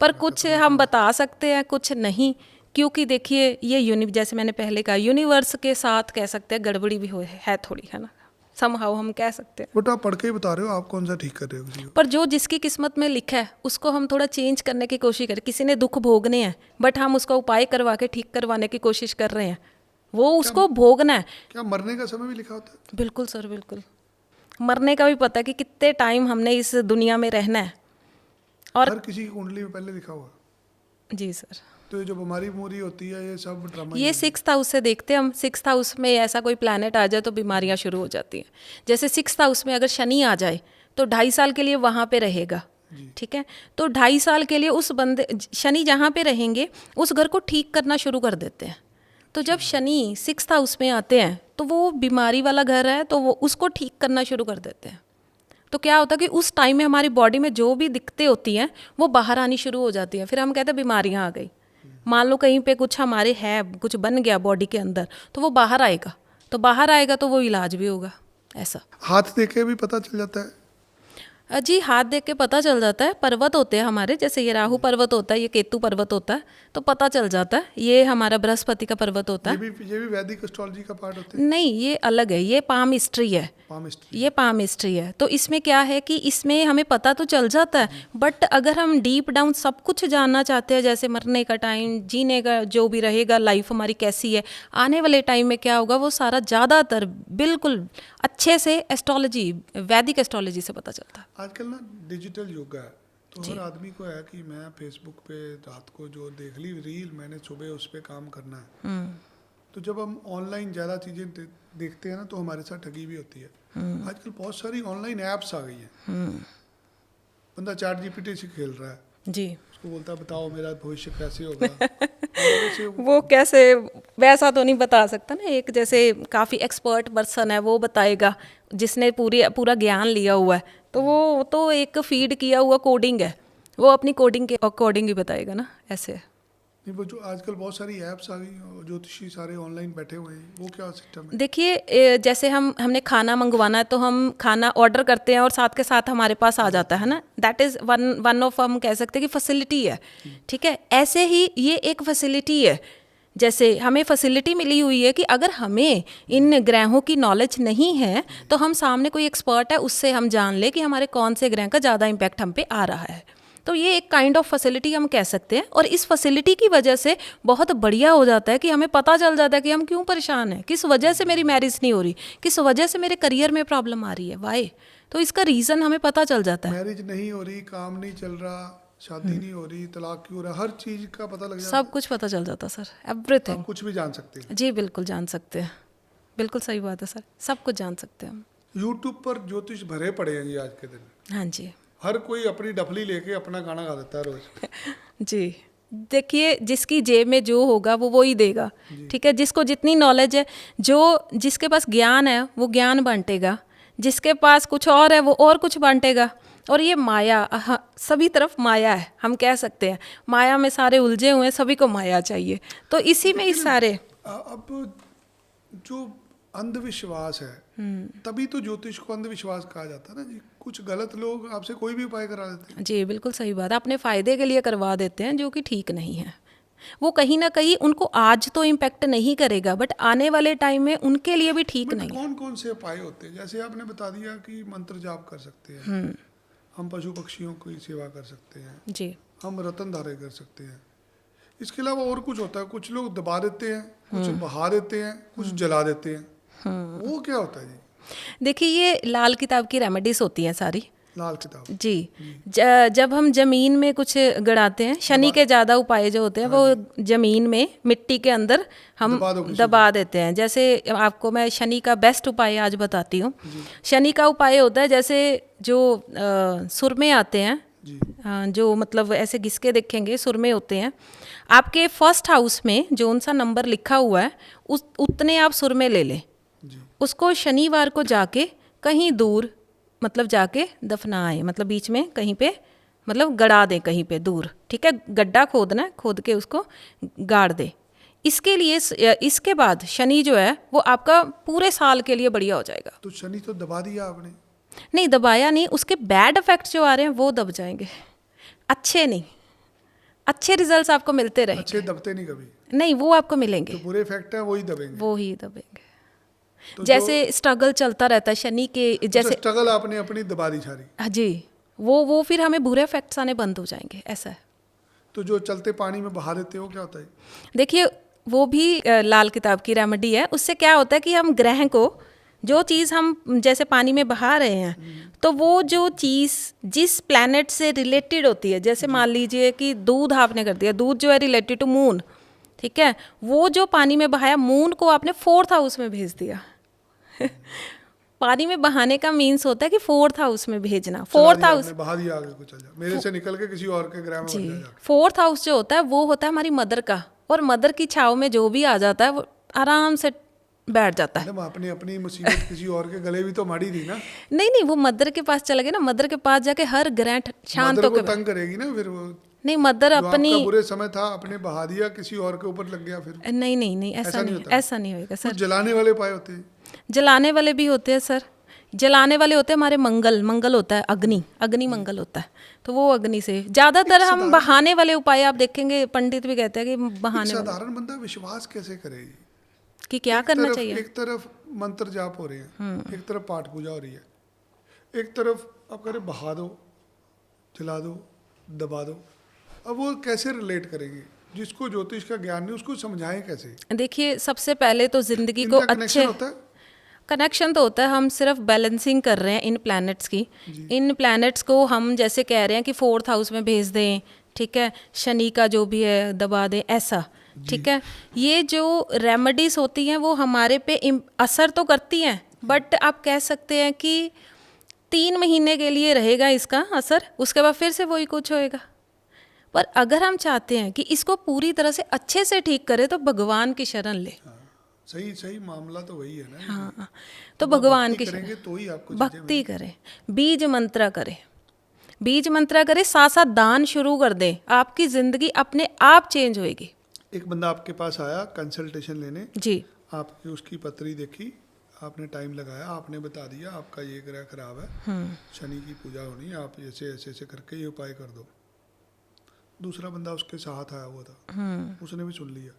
Speaker 2: पर कुछ हम बता सकते हैं, कुछ नहीं। क्योंकि देखिए ये जैसे मैंने पहले कहा, यूनिवर्स के साथ कह सकते हैं गड़बड़ी भी है थोड़ी, है ना, समहाउ हम कह सकते हैं।
Speaker 1: बट आप पढ़ के ही बता रहे हो, आप कौन सा ठीक कर रहे हो किसी को?
Speaker 2: पर जो जिसकी किस्मत में लिखा है उसको हम थोड़ा चेंज करने की कोशिश करें। किसी ने दुख भोगने हैं, बट हम उसका उपाय करवा के ठीक करवाने की कोशिश कर रहे हैं, वो उसको भोगना है।
Speaker 1: क्या मरने का समय भी लिखा होता है?
Speaker 2: बिल्कुल सर, बिल्कुल। मरने का भी पता है कि कितने टाइम हमने इस दुनिया में रहना है। और
Speaker 1: हर किसी की कुंडली में पहले लिखा हुआ है।
Speaker 2: जी सर,
Speaker 1: तो ये जो बीमारी होती है, ये सब ड्रामा ही
Speaker 2: ये
Speaker 1: है।
Speaker 2: 6th हाउस से देखते हैं हम। 6th हाउस में ऐसा कोई प्लैनेट आ जाए तो बीमारियां शुरू हो जाती हैं। जैसे 6th हाउस में अगर शनि आ जाए तो 2.5 साल के लिए वहाँ पे रहेगा। ठीक है, तो 2.5 साल के लिए उस बंदे, शनि जहाँ पे रहेंगे उस घर को ठीक करना शुरू कर देते हैं। तो जब शनि 6th हाउस में आते हैं तो वो बीमारी वाला घर है, तो वो उसको ठीक करना शुरू कर देते हैं। तो क्या होता है कि उस टाइम में हमारी बॉडी में जो भी दिक्कतें होती हैं वो बाहर आनी शुरू हो जाती हैं। फिर हम कहते हैं बीमारियां आ गई। मान लो कहीं पे कुछ हमारे है, कुछ बन गया बॉडी के अंदर, तो वो बाहर आएगा, तो बाहर आएगा तो वो इलाज भी होगा। ऐसा
Speaker 1: हाथ देख के भी पता चल जाता है?
Speaker 2: जी, हाथ देख के पता चल जाता है। पर्वत होते हैं हमारे, जैसे ये राहु पर्वत होता है, ये केतु पर्वत होता है, तो पता चल जाता है। ये हमारा बृहस्पति का पर्वत होता है।
Speaker 1: ये भी वैदिक एस्ट्रोलॉजी का पार्ट होता है?
Speaker 2: नहीं, ये अलग है, ये पामिस्ट्री है।
Speaker 1: पामिस्ट्री।
Speaker 2: ये पामिस्ट्री है। तो इसमें क्या है कि इसमें हमें पता तो चल जाता है, बट अगर हम डीप डाउन सब कुछ जानना चाहते हैं, जैसे मरने का टाइम, जीने का जो भी रहेगा, लाइफ हमारी कैसी है, आने वाले टाइम में क्या होगा, वो सारा ज़्यादातर बिल्कुल अच्छे से एस्ट्रोलॉजी, वैदिक एस्ट्रोलॉजी से पता चलता है।
Speaker 1: आजकल ना डिजिटल युग है, तो हर आदमी को है कि मैं फेसबुक पे रात को जो देख ली रील, मैंने सुबह उस पर काम करना है। तो जब हम ऑनलाइन ज़्यादा चीज़ें देखते हैं ना, तो हमारे साथ ठगी भी होती है। आजकल बहुत सारी ऑनलाइन ऐप्स आ गई हैं। बंदा चैट जीपीटी से खेल रहा है,
Speaker 2: जी,
Speaker 1: उसको बोलता है बताओ मेरा भविष्य कैसे होगा, और वैसे
Speaker 2: वो कैसे, वैसा तो नहीं बता सकता ना। एक जैसे काफ़ी एक्सपर्ट पर्सन है वो बताएगा, जिसने पूरा ज्ञान लिया हुआ है, तो वो तो एक फीड किया हुआ कोडिंग है, वो अपनी कोडिंग के अकॉर्डिंग ही बताएगा ना, ऐसे।
Speaker 1: नहीं, वो जो आजकल बहुत सारी ऐप्स आ गई और ज्योतिषी सारे ऑनलाइन बैठे हुए हैं, वो क्या सिस्टम है?
Speaker 2: देखिए जैसे हमने खाना मंगवाना है तो हम खाना ऑर्डर करते हैं और साथ के साथ हमारे पास आ जाता है ना, दैट इज़ वन ऑफ, हम कह सकते हैं कि फैसिलिटी है, ठीक है। ऐसे ही ये एक फैसिलिटी है, जैसे हमें फैसिलिटी मिली हुई है कि अगर हमें इन ग्रहों की नॉलेज नहीं है तो हम सामने कोई एक्सपर्ट है उससे हम जान ले कि हमारे कौन से ग्रह का ज़्यादा इम्पैक्ट हम पे आ रहा है। तो ये एक काइंड ऑफ फैसिलिटी हम कह सकते हैं, और इस फैसिलिटी की वजह से बहुत बढ़िया हो जाता है कि हमें पता चल जाता है कि हम क्यों परेशान हैं, किस वजह से मेरी मैरिज नहीं हो रही, किस वजह से मेरे करियर में प्रॉब्लम आ रही है, वाई। तो इसका रीज़न हमें पता चल जाता है।
Speaker 1: मैरिज नहीं हो रही, काम नहीं चल रहा, शादी नहीं हो रही, तलाक क्यों हो रहा, हर चीज का पता लग जाता
Speaker 2: सब कुछ पता चल जाता सर, एवरीथिंग।
Speaker 1: आप कुछ भी जान सकते हैं।
Speaker 2: जी बिल्कुल जान सकते हैं, बिल्कुल सही बात है सर, सब कुछ जान सकते हैं हम।
Speaker 1: यूट्यूब पर ज्योतिष भरे पड़े हैं जी आज के दिन।
Speaker 2: हाँ जी।
Speaker 1: हर कोई अपनी डफली लेके अपना गाना गा देता है रोज।
Speaker 2: जी देखिए, जिसकी जेब में जो होगा वो ही देगा, ठीक है। जिसको जितनी नॉलेज है, जो जिसके पास ज्ञान है वो ज्ञान बांटेगा, जिसके पास कुछ और है वो और कुछ बांटेगा। और ये माया, सभी तरफ माया है, हम कह सकते हैं माया में सारे उलझे हुए हैं, सभी को माया चाहिए, तो इसी में ही सारे।
Speaker 1: अब जो अंधविश्वास है, तभी तो ज्योतिष को अंधविश्वास कहा जाता है ना जी। कुछ गलत लोग आपसे कोई भी उपाय करा देते हैं।
Speaker 2: जी बिल्कुल सही बात है, अपने फ़ायदे के लिए करवा देते हैं, जो कि ठीक नहीं है। वो कहीं ना कहीं उनको आज तो इम्पेक्ट नहीं करेगा, बट आने वाले टाइम में उनके लिए भी ठीक नहीं।
Speaker 1: कौन कौन से उपाय होते हैं? जैसे आपने बता दिया कि मंत्र जाप कर सकते हैं, हम पशु पक्षियों की सेवा कर सकते हैं
Speaker 2: जी,
Speaker 1: हम रतन धारे कर सकते हैं। इसके अलावा और कुछ होता है? कुछ लोग दबा देते हैं, कुछ बहा देते हैं, कुछ जला देते हैं, वो क्या होता है जी?
Speaker 2: देखिए ये लाल किताब की रेमेडीज होती हैं सारी।
Speaker 1: लाल किताब
Speaker 2: जी, जब हम जमीन में कुछ गड़ाते हैं, शनि के ज़्यादा उपाय जो होते हैं वो जमीन में मिट्टी के अंदर हम दबा देते हैं। जैसे आपको मैं शनि का बेस्ट उपाय आज बताती हूँ। शनि का उपाय होता है जैसे जो सुरमे आते हैं, जो मतलब ऐसे घिसके देखेंगे सुरमे होते हैं, आपके फर्स्ट हाउस में जो उनसा नंबर लिखा हुआ है उतने आप सुरमे ले लें, उसको शनिवार को जाके कहीं दूर मतलब जाके दफनाएं, मतलब बीच में कहीं पे मतलब गड़ा दें कहीं पे दूर, ठीक है। गड्ढा खोदना है, खोद के उसको गाड़ दे। इसके लिए इसके बाद शनि जो है वो आपका पूरे साल के लिए बढ़िया हो जाएगा।
Speaker 1: तो शनि तो दबा दिया आपने?
Speaker 2: नहीं दबाया नहीं, उसके बैड इफेक्ट जो आ रहे हैं वो दब जाएंगे, अच्छे नहीं, अच्छे रिजल्ट्स आपको मिलते रहेंगे।
Speaker 1: अच्छे दबते नहीं कभी?
Speaker 2: नहीं, वो आपको मिलेंगे।
Speaker 1: तो बुरे इफेक्ट है वही दबेंगे?
Speaker 2: वो ही दबेंगे।
Speaker 1: तो
Speaker 2: जैसे स्ट्रगल चलता रहता है शनि के, जैसे
Speaker 1: स्ट्रगल आपने अपनी दबा दी सारी।
Speaker 2: हाँ जी, वो फिर हमें बुरे इफेक्ट्स आने बंद हो जाएंगे, ऐसा है।
Speaker 1: तो जो चलते पानी में बहा देते हो क्या होता है?
Speaker 2: देखिए वो भी लाल किताब की रेमेडी है। उससे क्या होता है कि हम ग्रह को, जो चीज़ हम जैसे पानी में बहा रहे हैं, तो वो जो चीज़ जिस प्लैनेट से रिलेटेड होती है, जैसे मान लीजिए कि दूध आपने कर दिया, दूध जो है रिलेटेड टू मून, ठीक है, वो जो पानी में बहाया, मून को आपने 4th हाउस में भेज दिया। पानी में बहाने का मीन्स होता है कि 4th हाउस में भेजना। 4th हाउस
Speaker 1: बहा दिया, आगे को चल जा, मेरे से निकल के किसी और के ग्रह में
Speaker 2: जी,
Speaker 1: बन जाएगा।
Speaker 2: 4th हाउस जो होता है वो होता है हमारी मदर का, और मदर की छाव में जो भी आ जाता है वो आराम से बैठ जाता है।
Speaker 1: अपनी अपनी मुसीबत किसी और के गले भी तो मारी थी ना।
Speaker 2: नहीं, वो मदर के पास चला गया ना, मदर के पास जाके हर ग्रह शांत होकर
Speaker 1: तंग करेगी ना फिर वो।
Speaker 2: नहीं, मदर अपनी,
Speaker 1: आपका बुरे समय था आपने बहा दिया, किसी और के ऊपर लग गया फिर।
Speaker 2: नहीं ऐसा नहीं होगा सर।
Speaker 1: जलाने वाले उपाय होते हैं?
Speaker 2: जलाने वाले भी होते हैं सर, जलाने वाले होते हैं हमारे मंगल होता है, अग्नि मंगल होता है, तो वो अग्नि से ज़्यादातर हम बहाने वाले उपाय आप देखेंगे, पंडित भी कहते हैं कि बहाने।
Speaker 1: साधारण बंदा विश्वास कैसे करेगी
Speaker 2: कि क्या करना चाहिए?
Speaker 1: एक तरफ मंत्र जाप हो रहे हैं, एक तरफ पाठ पूजा हो रही है, एक तरफ आप कह रहे बहा दो, जला दो, दबा दो। अब वो कैसे रिलेट करेंगे? जिसको ज्योतिष का ज्ञान नहीं उसको समझाएं कैसे?
Speaker 2: देखिए सबसे पहले तो जिंदगी को अच्छे कनेक्शन तो होता है, हम सिर्फ बैलेंसिंग कर रहे हैं इन प्लैनेट्स की। इन प्लैनेट्स को हम जैसे कह रहे हैं कि 4th हाउस में भेज दें, ठीक है, शनि का जो भी है दबा दें, ऐसा, ठीक है। ये जो रेमेडीज होती हैं वो हमारे पे असर तो करती हैं, बट आप कह सकते हैं कि 3 महीने के लिए रहेगा इसका असर, उसके बाद फिर से वही कुछ होएगा। पर अगर हम चाहते हैं कि इसको पूरी तरह से अच्छे से ठीक करें तो भगवान की शरण ले।
Speaker 1: सही सही मामला तो वही है ना।
Speaker 2: हाँ, तो
Speaker 1: आप
Speaker 2: भगवान
Speaker 1: भक्ति
Speaker 2: की
Speaker 1: करेंगे
Speaker 2: शरण,
Speaker 1: तो ही आपको चीजें
Speaker 2: भक्ति करें, बीज मंत्र करें, बीज मंत्र करें, साथ साथ दान शुरू कर दें, आपकी ज़िंदगी अपने आप चेंज होएगी।
Speaker 1: एक बंदा आपके पास आया कंसल्टेशन लेने,
Speaker 2: जी
Speaker 1: आपकी उसकी पत्री देखी, आपने टाइम लगाया, आपने बता दिया आपका ये ग्रह खराब है, शनि की पूजा होनी है, आप ऐसे ऐसे ऐसे करके ये उपाय कर दो। दूसरा बंदा उसके साथ आया हुआ था, उसने भी सुन लिया,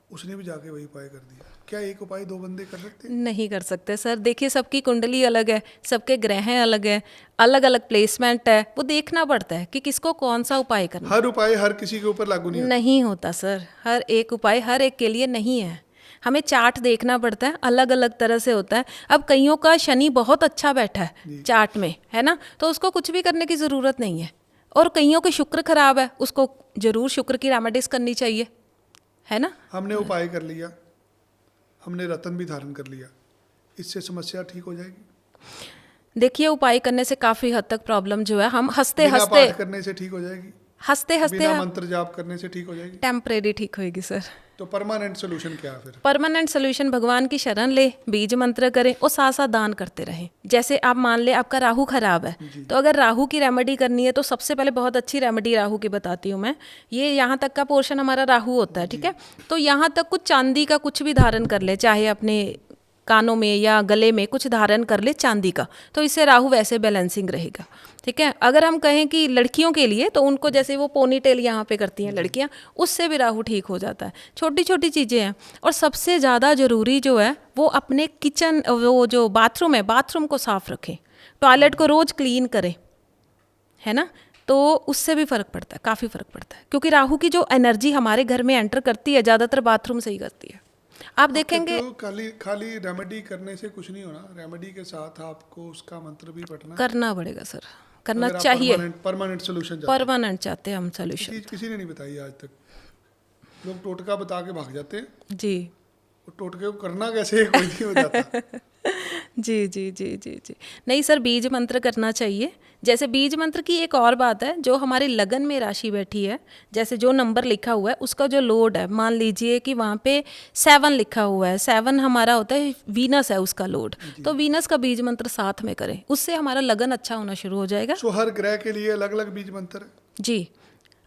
Speaker 1: उसने भी जाके वही उपाय कर दिया। क्या एक उपाय दो बंदे कर सकते हैं?
Speaker 2: नहीं कर सकते सर। देखिए सबकी कुंडली अलग है, सबके ग्रह अलग है, अलग अलग प्लेसमेंट है, वो देखना पड़ता है कि किसको कौन सा उपाय करना।
Speaker 1: हर उपाय हर किसी के ऊपर लागू नहीं होता।
Speaker 2: नहीं होता सर, हर एक उपाय हर एक के लिए नहीं है। हमें चार्ट देखना पड़ता है, अलग अलग तरह से होता है। अब कईयों का शनि बहुत अच्छा बैठा है चार्ट में, है ना, तो उसको कुछ भी करने की ज़रूरत नहीं है। और कईयों के शुक्र खराब है, उसको जरूर शुक्र की रेमेडीज करनी चाहिए, है ना।
Speaker 1: हमने उपाय कर लिया, हमने रतन भी धारण कर लिया, इससे समस्या ठीक हो जाएगी?
Speaker 2: देखिए उपाय करने से काफ़ी हद तक प्रॉब्लम जो है, हम हंसते
Speaker 1: बिना
Speaker 2: हंसते
Speaker 1: पाठ करने से ठीक हो जाएगी?
Speaker 2: हंसते हंसते
Speaker 1: बिना मंत्र जाप करने से ठीक हो जाएगी?
Speaker 2: टेम्परेरी ठीक होएगी सर।
Speaker 1: तो परमानेंट सोल्यूशन क्या है फिर?
Speaker 2: परमानेंट सोल्यूशन भगवान की शरण ले, बीज मंत्र करें और साथ साथ दान करते रहें। जैसे आप मान ले आपका राहु खराब है, तो अगर राहु की रेमेडी करनी है तो सबसे पहले बहुत अच्छी रेमेडी राहु की बताती हूँ मैं। ये यहाँ तक का पोर्शन हमारा राहु होता है, ठीक है। तो यहाँ तक कुछ चांदी का कुछ भी धारण कर ले, चाहे अपने कानों में या गले में कुछ धारण कर ले चांदी का, तो इससे राहु वैसे बैलेंसिंग रहेगा, ठीक है। अगर हम कहें कि लड़कियों के लिए, तो उनको जैसे वो पोनी टेल यहाँ पे करती हैं लड़कियाँ, उससे भी राहु ठीक हो जाता है। छोटी छोटी चीज़ें हैं। और सबसे ज़्यादा ज़रूरी जो है वो अपने किचन, वो जो बाथरूम है, बाथरूम को साफ़ रखें, टॉयलेट को रोज़ क्लीन करें, है ना। तो उससे भी फ़र्क पड़ता है, काफ़ी फ़र्क पड़ता है, क्योंकि राहु की जो एनर्जी हमारे घर में एंटर करती है ज़्यादातर बाथरूम से ही करती है। आप देखेंगे
Speaker 1: तो खाली रेमेडी करने से कुछ नहीं होना, रेमेडी के साथ आपको उसका मंत्र भी पढ़ना
Speaker 2: करना पड़ेगा सर, करना चाहिए।
Speaker 1: परमानेंट सोल्यूशन
Speaker 2: परमानेंट चाहते हैं हम सोल्यूशन।
Speaker 1: चीज किसी ने नहीं बताई आज तक, लोग टोटका बता के भाग जाते हैं।
Speaker 2: जी
Speaker 1: वो टोटके को करना कैसे है कोई नहीं बताता।
Speaker 2: जी जी जी जी जी नहीं सर, बीज मंत्र करना चाहिए। जैसे बीज मंत्र की एक और बात है, जो हमारी लगन में राशि बैठी है, जैसे जो नंबर लिखा हुआ है उसका जो लोड है, मान लीजिए कि वहाँ पे 7 लिखा हुआ है, 7 हमारा होता है वीनस है उसका लोड, तो वीनस का बीज मंत्र साथ में करें, उससे हमारा लगन अच्छा होना शुरू हो जाएगा।
Speaker 1: सो हर ग्रह के लिए अलग अलग बीज मंत्र है?
Speaker 2: जी।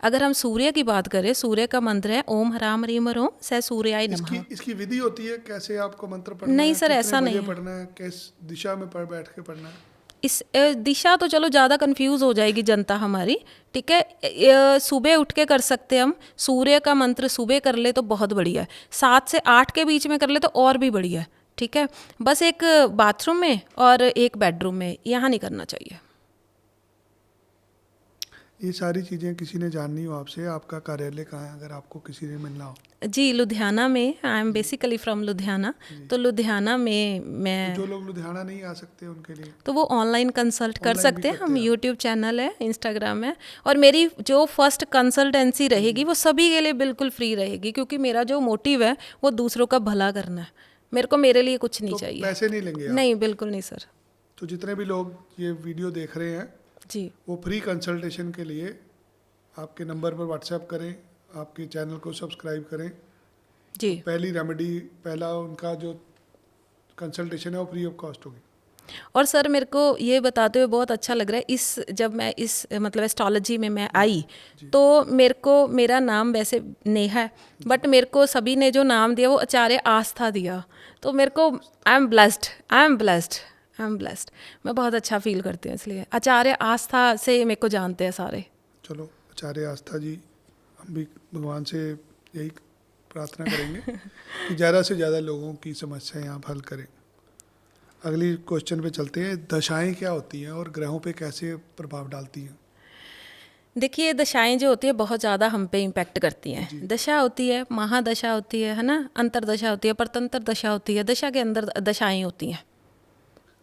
Speaker 2: अगर हम सूर्य की बात करें, सूर्य का मंत्र है ओम ह्राम ह्रीम ह्रोम स सूर्याय नमः।
Speaker 1: इसकी विधि होती है कैसे आपको मंत्र पढ़ना
Speaker 2: नहीं
Speaker 1: है?
Speaker 2: सर, ऐसा
Speaker 1: कितने
Speaker 2: नहीं
Speaker 1: बजे
Speaker 2: है।
Speaker 1: पढ़ना है, किस दिशा में बैठ के पढ़ना है?
Speaker 2: इस दिशा तो चलो ज़्यादा कंफ्यूज हो जाएगी जनता हमारी, ठीक है। सुबह उठ के कर सकते हैं हम, सूर्य का मंत्र सुबह कर ले तो बहुत बढ़िया है, 7 से 8 के बीच में कर ले तो और भी बढ़िया है, ठीक है। बस एक बाथरूम में और एक बेडरूम में, यहाँ नहीं करना चाहिए।
Speaker 1: ये सारी चीज़ें किसी ने जाननी हो आपसे, आपका कार्यालय कहाँ है अगर आपको किसी ने मिलना हो?
Speaker 2: जी लुधियाना में, I am basically from Ludhiana, तो लुधियाना में मैं,
Speaker 1: जो लोग लुधियाना नहीं आ सकते उनके लिए
Speaker 2: तो वो ऑनलाइन कंसल्ट कर
Speaker 1: ऑनलाइन भी
Speaker 2: सकते हैं।
Speaker 1: करते
Speaker 2: हम
Speaker 1: हैं।
Speaker 2: यूट्यूब चैनल है, इंस्टाग्राम है, और मेरी जो फर्स्ट कंसल्टेंसी रहेगी वो सभी के लिए बिल्कुल फ्री रहेगी, क्योंकि मेरा जो मोटिव है वो दूसरों का भला करना है। मेरे को मेरे लिए कुछ नहीं
Speaker 1: तो
Speaker 2: चाहिए।
Speaker 1: पैसे नहीं लेंगे आप?
Speaker 2: नहीं, बिल्कुल नहीं सर।
Speaker 1: तो जितने भी लोग ये वीडियो देख रहे हैं
Speaker 2: जी
Speaker 1: वो फ्री कंसल्टेशन के लिए आपके नंबर पर व्हाट्सएप करें, आपके चैनल को सब्सक्राइब करें।
Speaker 2: जी।
Speaker 1: पहली रेमेडी, पहला उनका जो कंसल्टेशन है वो फ्री ऑफ कॉस्ट होगी।
Speaker 2: और सर मेरे को ये बताते हुए बहुत अच्छा लग रहा है, जब मैं इस मतलब एस्ट्रोलॉजी में मैं आई, तो मेरे को, मेरा नाम वैसे नेहा है, बट मेरे को सभी ने जो नाम दिया वो आचार्य आस्था दिया, तो मेरे को आई एम ब्लेस्ड, मैं बहुत अच्छा फील करती हूँ, इसलिए आचार्य आस्था से मेरे को जानते हैं सारे।
Speaker 1: चलो आचार्य आस्था जी, हम भी भगवान से यही प्रार्थना करेंगे कि ज़्यादा से ज़्यादा लोगों की समस्याएं आप हल करें। अगली क्वेश्चन पे चलते हैं। दशाएं क्या होती हैं और ग्रहों पे कैसे प्रभाव डालती हैं?
Speaker 2: देखिए दशाएं जो होती है बहुत ज़्यादा हम पे इम्पेक्ट करती हैं। दशा होती है, महादशा होती है ना, अंतरदशा होती है, परतंत्र दशा होती है, दशा के अंदर दशाएं होती हैं,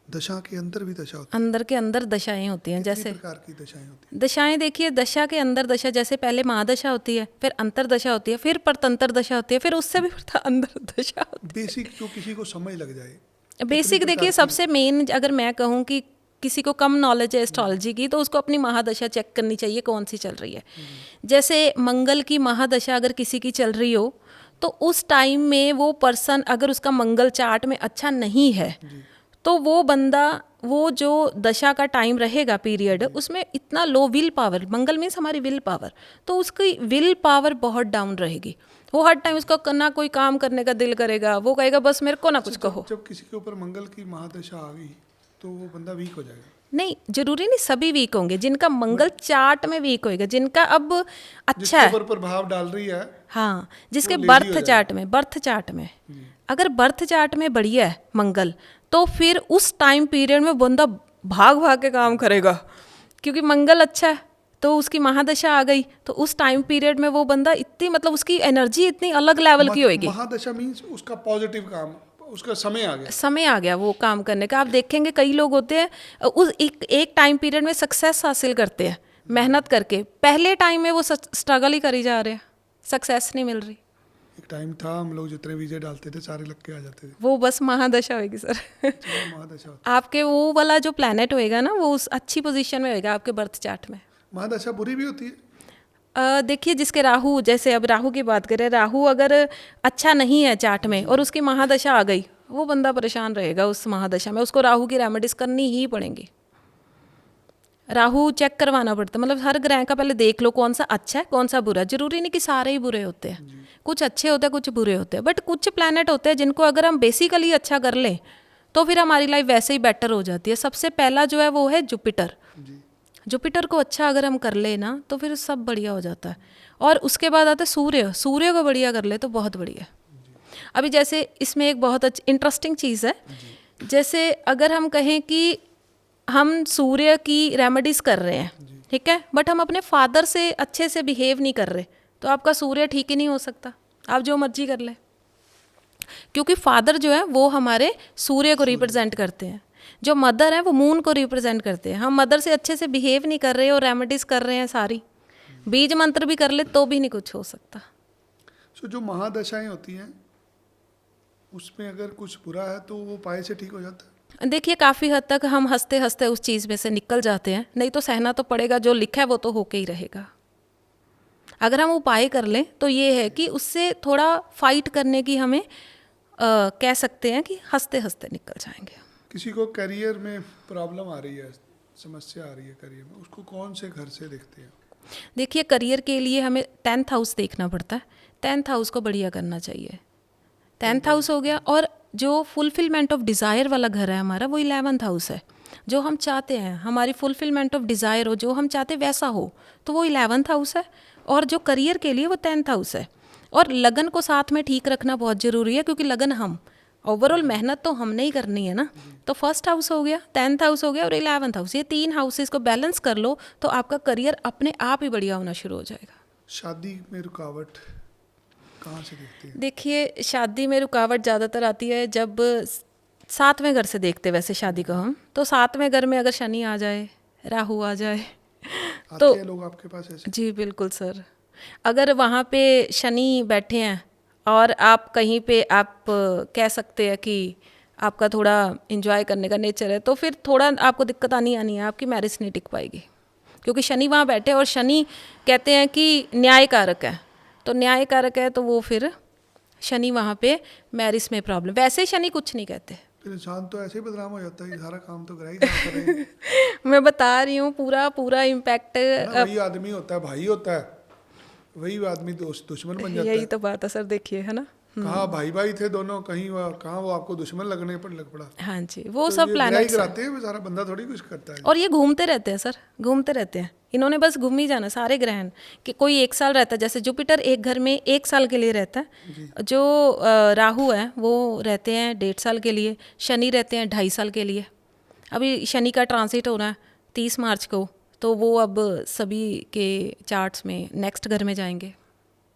Speaker 1: दशा के अंदर भी दशा होती है?
Speaker 2: अंदर के अंदर दशाएं होती हैं।
Speaker 1: कितनी
Speaker 2: जैसे
Speaker 1: प्रकार की दशाएं होती हैं?
Speaker 2: दशाएं देखिए, दशा के अंदर दशा, जैसे पहले महादशा होती है, फिर अंतरदशा होती है, फिर परतंत्र दशा होती है, फिर उससे भी अंदर दशा होती
Speaker 1: बेसिक जो किसी को समझ लग जाए।
Speaker 2: है। बेसिक देखिए, सबसे मेन अगर मैं कहूँ कि किसी को कम नॉलेज है एस्ट्रोलॉजी की तो उसको अपनी महादशा चेक करनी चाहिए कौन सी चल रही है। जैसे मंगल की महादशा अगर किसी की चल रही हो तो उस टाइम में वो पर्सन अगर उसका मंगल चार्ट में अच्छा नहीं है तो वो बंदा, वो जो दशा का टाइम रहेगा पीरियड, उसमें इतना लो विल पावर, मंगल मीन्स हमारी विल पावर, तो उसकी विल पावर बहुत डाउन रहेगी। वो हर टाइम उसका ना कोई काम करने का दिल करेगा, वो कहेगा बस मेरे को ना कुछ कहो।
Speaker 1: जब किसी के ऊपर मंगल की महादशा आ गई तो वो बंदा वीक हो जाएगा?
Speaker 2: नहीं, जरूरी नहीं सभी वीक होंगे, जिनका मंगल चार्ट में वीक होएगा, जिनका अब अच्छा
Speaker 1: जिसके
Speaker 2: है,
Speaker 1: ऊपर प्रभाव डाल रही है,
Speaker 2: हाँ, जिसके
Speaker 1: वो lazy
Speaker 2: बर्थ
Speaker 1: हो
Speaker 2: चार्ट में, बर्थ चार्ट में अगर बर्थ चार्ट में बढ़िया है मंगल, तो फिर उस टाइम पीरियड में बंदा भाग भाग के काम करेगा, क्योंकि मंगल अच्छा है तो उसकी महादशा आ गई, तो उस टाइम पीरियड में वो बंदा इतनी, मतलब उसकी एनर्जी इतनी अलग लेवल की होएगी।
Speaker 1: महादशा मीन्स उसका पॉजिटिव काम, उसका समय आ गया,
Speaker 2: समय आ गया वो काम करने का। आप देखेंगे कई लोग होते हैं उस एक टाइम पीरियड में सक्सेस हासिल करते हैं मेहनत करके, पहले टाइम में वो स्ट्रगल ही करी जा रहे हैं, सक्सेस नहीं मिल रही।
Speaker 1: एक टाइम था हम लोग जितने वीजे डालते थे सारे लग के आ जाते थे।
Speaker 2: वो बस महादशा होगी सर।
Speaker 1: महादशा,
Speaker 2: आपके वो वाला जो प्लैनेट होएगा ना वो उस अच्छी पोजीशन में होएगा आपके बर्थ चार्ट में।
Speaker 1: महादशा बुरी भी होती है?
Speaker 2: देखिए, जिसके राहु, जैसे अब राहु की बात करें, राहु अगर अच्छा नहीं है चार्ट में और उसकी महादशा आ गई, वो बंदा परेशान रहेगा उस महादशा में, उसको राहु की रेमेडीज करनी ही पड़ेंगी। राहु चेक करवाना पड़ता है, मतलब हर ग्रह का पहले देख लो कौन सा अच्छा है कौन सा बुरा। जरूरी नहीं कि सारे ही बुरे होते हैं, कुछ अच्छे होते हैं कुछ बुरे होते हैं, बट कुछ प्लैनेट होते हैं जिनको अगर हम बेसिकली अच्छा कर लें तो फिर हमारी लाइफ वैसे ही बेटर हो जाती है। सबसे पहला जो है वो है जुपिटर। जुपिटर को अच्छा अगर हम कर ले ना तो फिर सब बढ़िया हो जाता है। और उसके बाद आता है सूर्य। सूर्य को बढ़िया कर ले तो बहुत बढ़िया। अभी जैसे इसमें एक बहुत अच्छी इंटरेस्टिंग चीज़ है, जैसे अगर हम कहें कि हम सूर्य की रेमेडीज कर रहे हैं, ठीक है, बट हम अपने फादर से अच्छे से बिहेव नहीं कर रहे, तो आपका सूर्य ठीक ही नहीं हो सकता, आप जो मर्जी कर ले, क्योंकि फादर जो है वो हमारे सूर्य को रिप्रेजेंट करते हैं, जो मदर है वो मून को रिप्रेजेंट करते हैं। हम मदर से अच्छे से बिहेव नहीं कर रहे और रेमेडीज कर रहे हैं सारी, बीज मंत्र भी कर ले तो भी नहीं कुछ हो सकता।
Speaker 1: सो जो महादशाएं होती हैं उसमें अगर कुछ बुरा है तो वो उपाय से ठीक हो जाता है?
Speaker 2: देखिए, काफ़ी हद तक हम हंसते हंसते उस चीज़ में से निकल जाते हैं, नहीं तो सहना तो पड़ेगा, जो लिखा है वो तो होके ही रहेगा। अगर हम उपाय कर लें तो ये है कि उससे थोड़ा फाइट करने की हमें कह सकते हैं कि हंसते हंसते निकल जाएंगे।
Speaker 1: किसी को करियर में प्रॉब्लम आ रही है, समस्या आ रही है करियर में, उसको कौन से घर से देखते हैं?
Speaker 2: देखिए, करियर के लिए हमें 10th हाउस देखना पड़ता है। 10th हाउस को बढ़िया करना चाहिए। 10th हाउस हो गया, और जो फुलफिलमेंट ऑफ डिज़ायर वाला घर है हमारा वो 11th हाउस है। जो हम चाहते हैं हमारी फुलफिलमेंट ऑफ डिज़ायर हो, जो हम चाहते वैसा हो, तो वो 11th हाउस है। और जो करियर के लिए वो 10th हाउस है। और लगन को साथ में ठीक रखना बहुत ज़रूरी है, क्योंकि लगन हम ओवरऑल मेहनत तो हमने ही करनी है ना। तो फर्स्ट हाउस हो गया, 10th हाउस हो गया और 11th हाउस, ये 3 हाउसेस को बैलेंस कर लो तो आपका करियर अपने आप ही बढ़िया होना शुरू हो जाएगा।
Speaker 1: शादी में रुकावट कहाँ से देखते हैं?
Speaker 2: देखिए, शादी में रुकावट ज़्यादातर आती है जब 7वें घर से देखते, वैसे शादी को हम तो 7वें घर में अगर शनि आ जाए, राहु आ जाए
Speaker 1: आते हैं लोग आपके पास ऐसे?
Speaker 2: जी बिल्कुल सर। अगर वहाँ पे शनि बैठे हैं और आप कहीं पे आप कह सकते हैं कि आपका थोड़ा एंजॉय करने का नेचर है, तो फिर थोड़ा आपको दिक्कत आनी है, आपकी मैरिज नहीं टिक पाएगी, क्योंकि शनि वहाँ बैठे। और शनि कहते हैं कि न्याय कारक है, तो न्याय कारक है तो वो फिर शनि वहाँ पे मैरिज में प्रॉब्लम। वैसे शनि कुछ नहीं कहते,
Speaker 1: फिर इंसान तो ऐसे ही बदनाम हो जाता है, सारा काम तो ग्रह ही कर रहे हैं।
Speaker 2: मैं बता रही हूँ पूरा इम्पैक्ट
Speaker 1: वही आदमी होता है, भाई होता है, वही आदमी दोस्त दुश्मन बन जाता है।
Speaker 2: यही तो बात है सर, देखिए है ना।
Speaker 1: कहाँ भाई भाई थे दोनों, कहीं कहाँ वो आपको दुश्मन लगने पर लग पड़ा।
Speaker 2: हाँ जी, वो
Speaker 1: तो
Speaker 2: सब प्लैनेट्स
Speaker 1: कराते हैं, सारा बंदा थोड़ी कुछ करता है।
Speaker 2: और ये घूमते रहते हैं सर, घूमते रहते हैं, इन्होंने बस घूम ही जाना सारे ग्रहण। कि कोई 1 साल रहता है, जैसे जुपिटर एक घर में 1 साल के लिए रहता है, जो राहु है वो रहते हैं 1.5 साल के लिए, शनि रहते हैं 2.5 साल के लिए। अभी शनि का ट्रांसिट हो रहा है 30 मार्च को, तो वो अब सभी के चार्ट्स में नेक्स्ट घर में जाएंगे।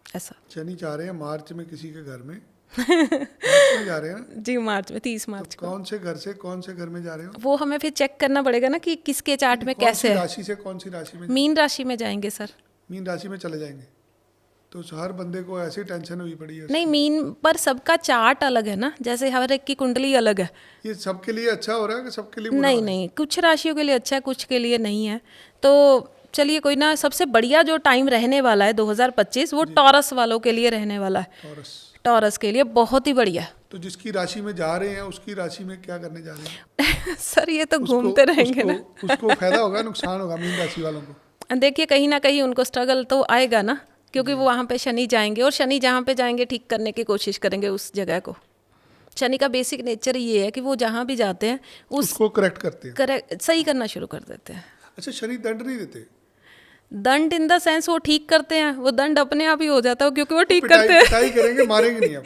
Speaker 2: ऐसा
Speaker 1: शनि चाह रहे हैं मार्च में किसी के घर में, मार्च में जा रहे हैं ना?
Speaker 2: जी, मार्च में 30 मार्च को।
Speaker 1: कौन से घर से कौन से घर में जा रहे हो?
Speaker 2: वो हमें फिर चेक करना पड़ेगा ना कि किसके चार्ट में कैसे है।
Speaker 1: राशि से कौन सी राशि में?
Speaker 2: मीन राशि में जाएंगे सर।
Speaker 1: मीन राशि में चले जाएंगे। तो हर बंदे को ऐसी टेंशन हुई पड़ी है।
Speaker 2: नहीं मीन पर सबका चार्ट अलग है ना, जैसे हर एक की कुंडली अलग है।
Speaker 1: ये सबके लिए अच्छा हो रहा है कि सबके लिए बुरा
Speaker 2: नहीं
Speaker 1: हो रहा है?
Speaker 2: नहीं, कुछ राशियों के लिए अच्छा है, कुछ के लिए नहीं है। तो चलिए कोई ना, सबसे बढ़िया जो टाइम रहने वाला है 2025 वो टॉरस वालों के लिए रहने वाला है।
Speaker 1: टॉरस।
Speaker 2: टॉरस के लिए बहुत ही बढ़िया।
Speaker 1: तो जिसकी राशि में जा रहे हैं उसकी राशि में क्या करने जा रहे हैं?
Speaker 2: सर ये तो
Speaker 1: उसको
Speaker 2: घूमते रहेंगे
Speaker 1: उसको,
Speaker 2: ना।
Speaker 1: उसको फायदा होगा नुकसान होगा मीन राशि वालों को?
Speaker 2: देखिए कहीं ना कहीं उनको स्ट्रगल तो आएगा ना, क्योंकि वो वहाँ पे शनि जाएंगे, और शनि जहाँ पे जाएंगे ठीक करने की कोशिश करेंगे उस जगह को। शनि का बेसिक नेचर ये है कि वो जहाँ भी जाते हैं
Speaker 1: उसको करेक्ट करते हैं।
Speaker 2: करेक्ट सही करना शुरू कर देते हैं।
Speaker 1: अच्छा, शनि दंड नहीं देते?
Speaker 2: दंड इन द सेंस वो ठीक करते हैं, वो दंड अपने आप ही हो जाता है क्योंकि वो ठीक
Speaker 1: पिटाई
Speaker 2: करते हैं।
Speaker 1: पिटाई करेंगे, मारेंगे नहीं आप?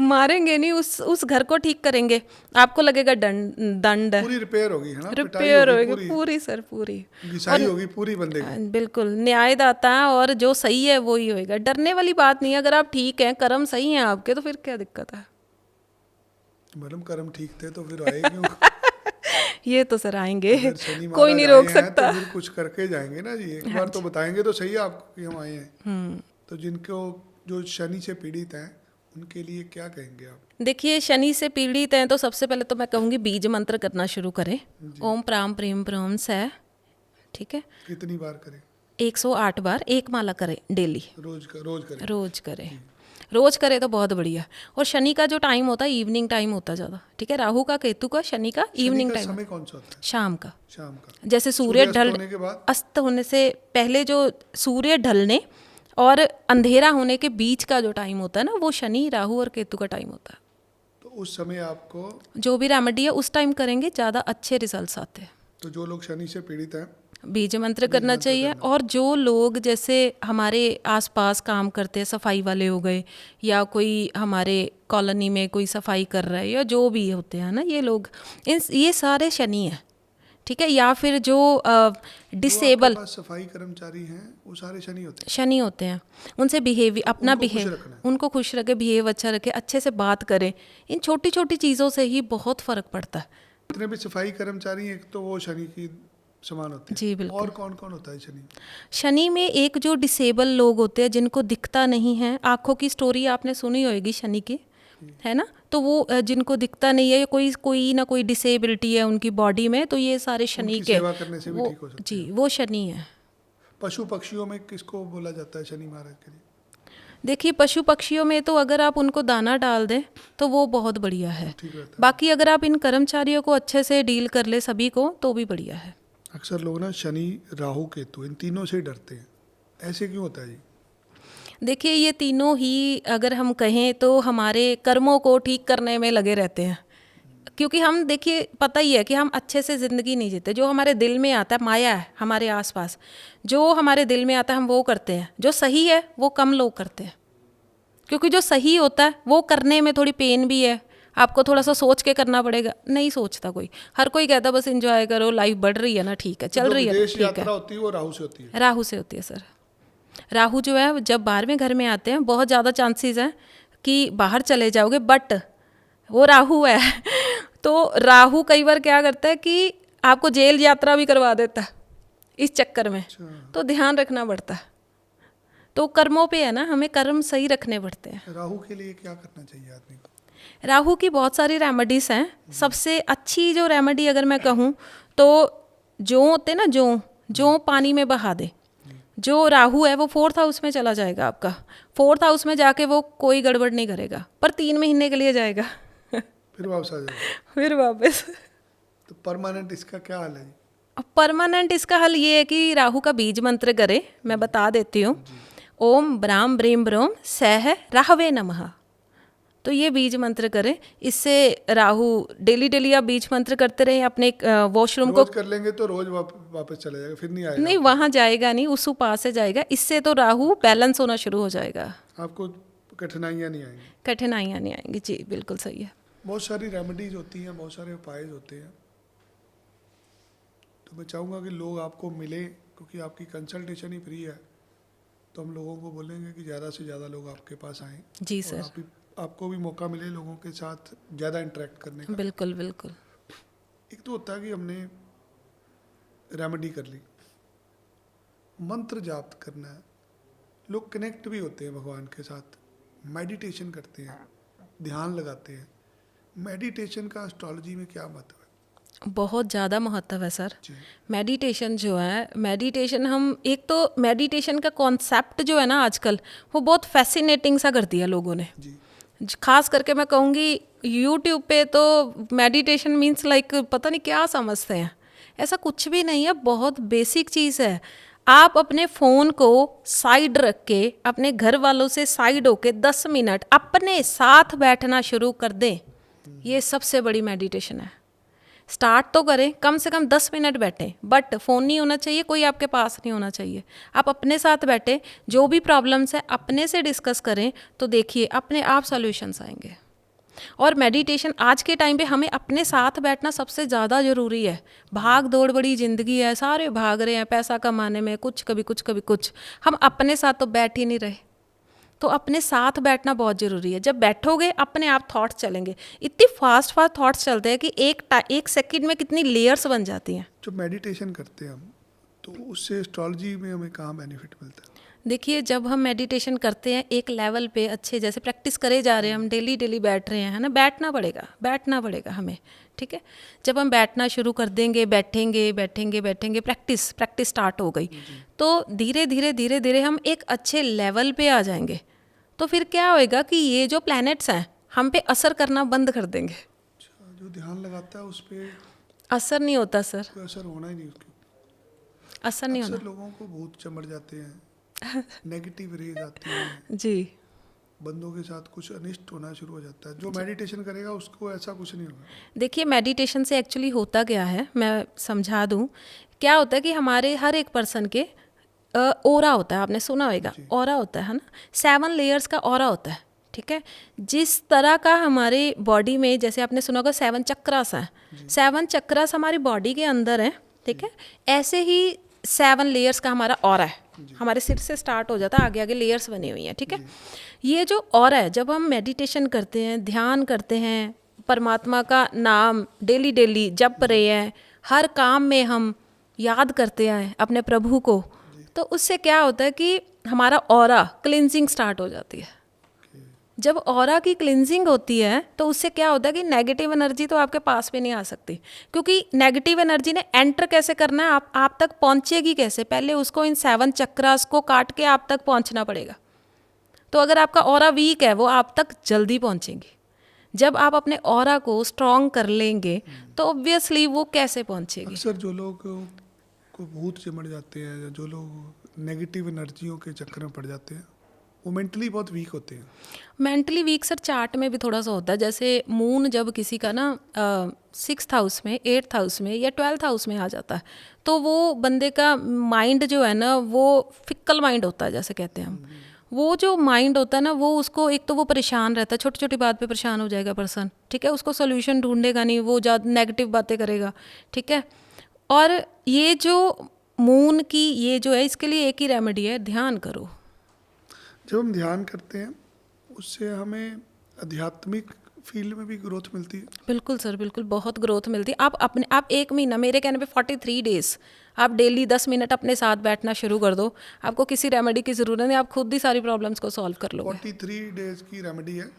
Speaker 2: मारेंगे नहीं, उस घर को ठीक करेंगे। आपको लगेगा दंड
Speaker 1: पूरी रिपेयर होगी है ना? पिटाई
Speaker 2: रिपेयर
Speaker 1: होगी
Speaker 2: होगी पूरी सर पूरी।
Speaker 1: घिसाई होगी पूरी बंदे की।
Speaker 2: बिल्कुल न्यायदाता है, और जो सही है वो ही होएगा। डरने वाली बात नहीं है, अगर आप ठीक हैं, कर्म सही हैं आपके, तो फिर क्या दिक्कत है?
Speaker 1: मैडम कर्म ठीक थे तो फिर आए क्यों?
Speaker 2: ये तो सर आएंगे,
Speaker 1: अगर शनि
Speaker 2: कोई
Speaker 1: महाराज
Speaker 2: नहीं
Speaker 1: आए
Speaker 2: रोक
Speaker 1: हैं
Speaker 2: सकता।
Speaker 1: तो फिर कुछ करके जाएंगे ना जी। एक बार तो बताएंगे तो सही आपको कि हम आए हैं। तो जिनको जो शनि से पीड़ित हैं उनके लिए क्या कहेंगे आप?
Speaker 2: देखिए शनि से पीड़ित हैं तो सबसे पहले तो मैं कहूँगी बीज मंत्र करना शुरू करें। ओम प्राम प्रेम प्रम सै, ठीक है,
Speaker 1: कितनी बार करें?
Speaker 2: 108 बार, एक माला करें डेली।
Speaker 1: रोज करें?
Speaker 2: रोज करें, रोज करें तो बहुत बढ़िया। और शनि का जो टाइम होता है इवनिंग टाइम होता है ज़्यादा, ठीक है, राहु का केतु का, शनि का इवनिंग टाइम,
Speaker 1: समय कौन सा होता है?
Speaker 2: शाम का।
Speaker 1: शाम का।
Speaker 2: जैसे सूर्य
Speaker 1: अस्त होने के बाद?
Speaker 2: अस्त होने से पहले जो सूर्य ढलने और अंधेरा होने के बीच का जो टाइम होता है ना, वो शनि राहु और केतु का टाइम होता है।
Speaker 1: तो उस समय आपको
Speaker 2: जो भी रेमेडी है उस टाइम करेंगे, ज़्यादा अच्छे रिजल्ट्स आते हैं।
Speaker 1: तो जो लोग शनि से पीड़ित हैं
Speaker 2: बीज मंत्र करना चाहिए। और जो लोग जैसे हमारे आसपास काम करते हैं, सफाई वाले हो गए, या कोई हमारे कॉलोनी में कोई सफाई कर रहा है, या जो भी होते हैं ना ये लोग, ये सारे शनि हैं, ठीक है। या फिर जो डिसेबल
Speaker 1: जो आपके पास सफाई कर्मचारी हैं वो सारे शनि होते हैं?
Speaker 2: शनि होते हैं। उनसे बिहेवियर अपना
Speaker 1: उनको खुश
Speaker 2: बिहेव
Speaker 1: रखना है।
Speaker 2: उनको खुश रखे, बिहेव अच्छा रखे, अच्छे से बात करें। इन छोटी छोटी चीज़ों से ही बहुत फ़र्क पड़ता है।
Speaker 1: जितने भी सफाई कर्मचारी हैं एक तो वो शनि की समान होते हैं।
Speaker 2: जी बिल्कुल।
Speaker 1: और कौन कौन होता है शनि?
Speaker 2: शनि में एक जो डिसेबल लोग होते हैं, जिनको दिखता नहीं है, आँखों की स्टोरी आपने सुनी होगी शनि की, है ना, तो वो जिनको दिखता नहीं है, या कोई ना कोई डिसेबिलिटी है उनकी बॉडी में, तो ये सारे शनि
Speaker 1: उनकी
Speaker 2: के
Speaker 1: सेवा करने से भी
Speaker 2: वो
Speaker 1: ठीक हो सकते
Speaker 2: जी वो शनि है।
Speaker 1: पशु पक्षियों में किसको बोला जाता है शनि महाराज के लिए?
Speaker 2: देखिए पशु पक्षियों में तो अगर आप उनको दाना डाल दें तो वो बहुत बढ़िया है।
Speaker 1: ठीक रहता है।
Speaker 2: बाकी अगर आप इन कर्मचारियों को अच्छे से डील कर ले सभी को, तो भी बढ़िया है।
Speaker 1: अक्सर लोग ना शनि राहु केतु इन तीनों से डरते हैं, ऐसे क्यों होता है जी?
Speaker 2: देखिए ये तीनों ही अगर हम कहें तो हमारे कर्मों को ठीक करने में लगे रहते हैं। क्योंकि हम देखिए पता ही है कि हम अच्छे से ज़िंदगी नहीं जीते। जो हमारे दिल में आता है, माया है हमारे आसपास, जो हमारे दिल में आता है हम वो करते हैं। जो सही है वो कम लोग करते हैं, क्योंकि जो सही होता है वो करने में थोड़ी पेन भी है, आपको थोड़ा सा सोच के करना पड़ेगा। नहीं सोचता कोई, हर कोई कहता बस एंजॉय करो, लाइफ बढ़ रही है ना, ठीक है, चल
Speaker 1: जो
Speaker 2: रही है ना,
Speaker 1: विदेश
Speaker 2: ठीक है।
Speaker 1: यात्रा होती है वो राहु से होती है?
Speaker 2: राहु से होती है सर। राहु जो है जब 12वें घर में आते हैं, बहुत ज़्यादा चांसेस हैं कि बाहर चले जाओगे, बट वो राहु है तो राहु कई बार क्या करता है कि आपको जेल यात्रा भी करवा देता है इस चक्कर में। तो ध्यान रखना पड़ता है। तो कर्मों पे है ना, हमें कर्म सही रखने पड़ते हैं।
Speaker 1: राहु के लिए क्या करना चाहिए आदमी को?
Speaker 2: राहु की बहुत सारी रेमेडीज़ हैं। सबसे अच्छी जो रेमेडी अगर मैं कहूँ तो जौ होते ना, जौ पानी में बहा दे। जो राहु है वो 4th हाउस में चला जाएगा आपका। 4th हाउस में जाके वो कोई गड़बड़ नहीं करेगा, पर 3 महीने के लिए जाएगा
Speaker 1: फिर वापस आ जाएगा?
Speaker 2: फिर वापस।
Speaker 1: तो परमानेंट इसका क्या हाल है जी?
Speaker 2: परमानेंट इसका हल ये है कि राहु का बीज मंत्र करे। मैं बता देती हूँ। ओम ब्राम ब्रीम ब्रोम सह राहवे नमः। तो ये बीज मंत्र करें। इससे राहु डेली आप बीज मंत्र करते रहें। अपने वॉशरूम को
Speaker 1: रोज कर लेंगे तो रोज वापस चला जाएगा, फिर नहीं आएगा?
Speaker 2: नहीं, वहाँ जाएगा नहीं, उस उपास से जाएगा। इससे तो राहु बैलेंस होना शुरू हो जाएगा,
Speaker 1: आपको कठिनाइयाँ नहीं आएंगी?
Speaker 2: कठिनाइयाँ नहीं आएंगी। जी बिल्कुल सही है।
Speaker 1: बहुत सारी रेमेडीज होती हैं, बहुत सारे उपाय होते हैं। तो मैं चाहूँगा कि लोग आपको मिले, क्योंकि आपकी कंसल्टेशन ही फ्री है। तो हम लोगों को बोलेंगे कि ज़्यादा से ज़्यादा लोग आपके पास आएँ।
Speaker 2: जी
Speaker 1: और
Speaker 2: सर,
Speaker 1: आपको भी मौका मिले लोगों के साथ ज़्यादा इंटरेक्ट करने का।
Speaker 2: बिल्कुल बिल्कुल।
Speaker 1: एक तो होता है कि हमने रेमेडी कर ली, मंत्र जाप करना है, लोग कनेक्ट भी होते हैं भगवान के साथ, मेडिटेशन करते हैं, ध्यान लगाते हैं। मेडिटेशन का एस्ट्रोलॉजी में क्या महत्व है?
Speaker 2: बहुत ज़्यादा महत्व है सर।
Speaker 1: जी
Speaker 2: मेडिटेशन जो है, मेडिटेशन हम एक तो मेडिटेशन का कॉन्सेप्ट जो है ना आजकल वो बहुत फैसिनेटिंग सा कर दिया लोगों ने।
Speaker 1: जी
Speaker 2: खास करके मैं कहूँगी यूट्यूब पे तो मेडिटेशन मीन्स लाइक पता नहीं क्या समझते हैं। ऐसा कुछ भी नहीं है, बहुत बेसिक चीज़ है। आप अपने फ़ोन को साइड रख के अपने घर वालों से साइड होके 10 मिनट अपने साथ बैठना शुरू कर दें, ये सबसे बड़ी मेडिटेशन है। स्टार्ट तो करें, कम से कम 10 मिनट बैठें, बट फ़ोन नहीं होना चाहिए, कोई आपके पास नहीं होना चाहिए। आप अपने साथ बैठें, जो भी प्रॉब्लम्स है अपने से डिस्कस करें, तो देखिए अपने आप सॉल्यूशंस आएंगे। और मेडिटेशन आज के टाइम पे हमें अपने साथ बैठना सबसे ज़्यादा ज़रूरी है। भाग दौड़ बड़ी ज़िंदगी है, सारे भाग रहे हैं पैसा कमाने में, कुछ कभी कुछ कभी कुछ, हम अपने साथ तो बैठ ही नहीं रहे। तो अपने साथ बैठना बहुत ज़रूरी है। जब बैठोगे अपने आप थॉट्स चलेंगे, इतनी फास्ट थॉट्स चलते हैं कि एक सेकंड में कितनी लेयर्स बन जाती हैं।
Speaker 1: जो मेडिटेशन करते हैं हम, तो उससे एस्ट्रोलॉजी में हमें कहाँ बेनिफिट मिलता है?
Speaker 2: देखिए जब हम मेडिटेशन करते हैं एक लेवल पे अच्छे, जैसे प्रैक्टिस करे जा रहे हैं हम, डेली डेली बैठ रहे हैं, है ना, बैठना पड़ेगा हमें, ठीक है। जब हम बैठना शुरू कर देंगे, बैठेंगे, प्रैक्टिस स्टार्ट हो गई, तो धीरे धीरे हम एक अच्छे लेवल पे आ जाएंगे। तो फिर क्या होएगा कि ये जो प्लैनेट्स हैं हम पे असर करना बंद कर देंगे।
Speaker 1: अच्छा, जो ध्यान लगाता है उस पर
Speaker 2: असर नहीं होता सर,
Speaker 1: कोई असर होना ही नहीं उसके।
Speaker 2: असर नहीं
Speaker 1: अक्सर
Speaker 2: होना
Speaker 1: लोगों को भूत चमड़ जाते हैं, नेगेटिव रेज आती हैं,
Speaker 2: जी।
Speaker 1: बंदों के साथ कुछ अनिष्ट होना शुरू हो जाता है। जो मेडिटेशन करेगा उसको ऐसा कुछ नहीं होगा।
Speaker 2: देखिए मेडिटेशन से एक्चुअली होता क्या है, मैं समझा दूं। क्या होता है कि हमारे हर एक पर्सन के ओरा होता है, आपने सुना होगा, ओरा होता है ना, 7 लेयर्स का ओरा होता है, ठीक है। जिस तरह का हमारे बॉडी में, जैसे आपने सुना होगा 7 चक्रास हैं, 7 चक्रास हमारी बॉडी के अंदर है, ठीक है। ऐसे ही 7 लेयर्स का हमारा ओरा है, हमारे सिर से स्टार्ट हो जाता है, आगे आगे लेयर्स बनी हुई हैं, ठीक है। ये जो ओरा है, जब हम मेडिटेशन करते हैं, ध्यान करते हैं, परमात्मा का नाम डेली डेली जप रहे हैं, हर काम में हम याद करते हैं अपने प्रभु को, तो उससे क्या होता है कि हमारा ऑरा क्लिनजिंग स्टार्ट हो जाती है। जब ऑरा की क्लिनजिंग होती है तो उससे क्या होता है कि नेगेटिव एनर्जी तो आपके पास भी नहीं आ सकती, क्योंकि नेगेटिव एनर्जी ने एंटर कैसे करना है, आप तक पहुंचेगी कैसे, पहले उसको इन 7 चक्रास को काट के आप तक पहुंचना पड़ेगा। तो अगर आपका ऑरा वीक है वो आप तक जल्दी पहुंचेगी। जब आप अपने ऑरा को स्ट्रॉन्ग कर लेंगे तो ऑब्वियसली वो कैसे पहुंचेगी।
Speaker 1: अक्सर जो लोग को भूत चिमड़ जाते हैं, या जो लोग नेगेटिव एनर्जियों के चक्कर में पड़ जाते हैं, वो मेंटली बहुत वीक होते हैं।
Speaker 2: मेंटली वीक सर चार्ट में भी थोड़ा सा होता है। जैसे मून जब किसी का ना 6th हाउस में, 8th हाउस में या 12th हाउस में आ जाता है, तो वो बंदे का माइंड जो है ना वो फिक्कल माइंड होता है, जैसे कहते हैं हम। वो जो माइंड होता है ना, वो उसको एक तो वो परेशान रहता है, छोटी छोटी बात पे परेशान हो जाएगा पर्सन, ठीक है। उसको सोल्यूशन ढूंढेगा नहीं, वो ज़्यादा नेगेटिव बातें करेगा, ठीक है। और ये जो मून की ये जो है, इसके लिए एक ही रेमेडी है, ध्यान करो।
Speaker 1: जब हम ध्यान करते हैं उससे हमें आध्यात्मिक फील्ड में भी ग्रोथ मिलती है।
Speaker 2: बिल्कुल सर, बिल्कुल, बहुत ग्रोथ मिलती है। आप 1 महीना, मेरे कहने पे 43 डेज आप डेली 10 मिनट अपने साथ बैठना शुरू कर दो, आपको किसी रेमेडी की ज़रूरत नहीं, आप खुद ही सारी प्रॉब्लम्स को सॉल्व कर लोगे।
Speaker 1: 43 डेज की रेमेडी है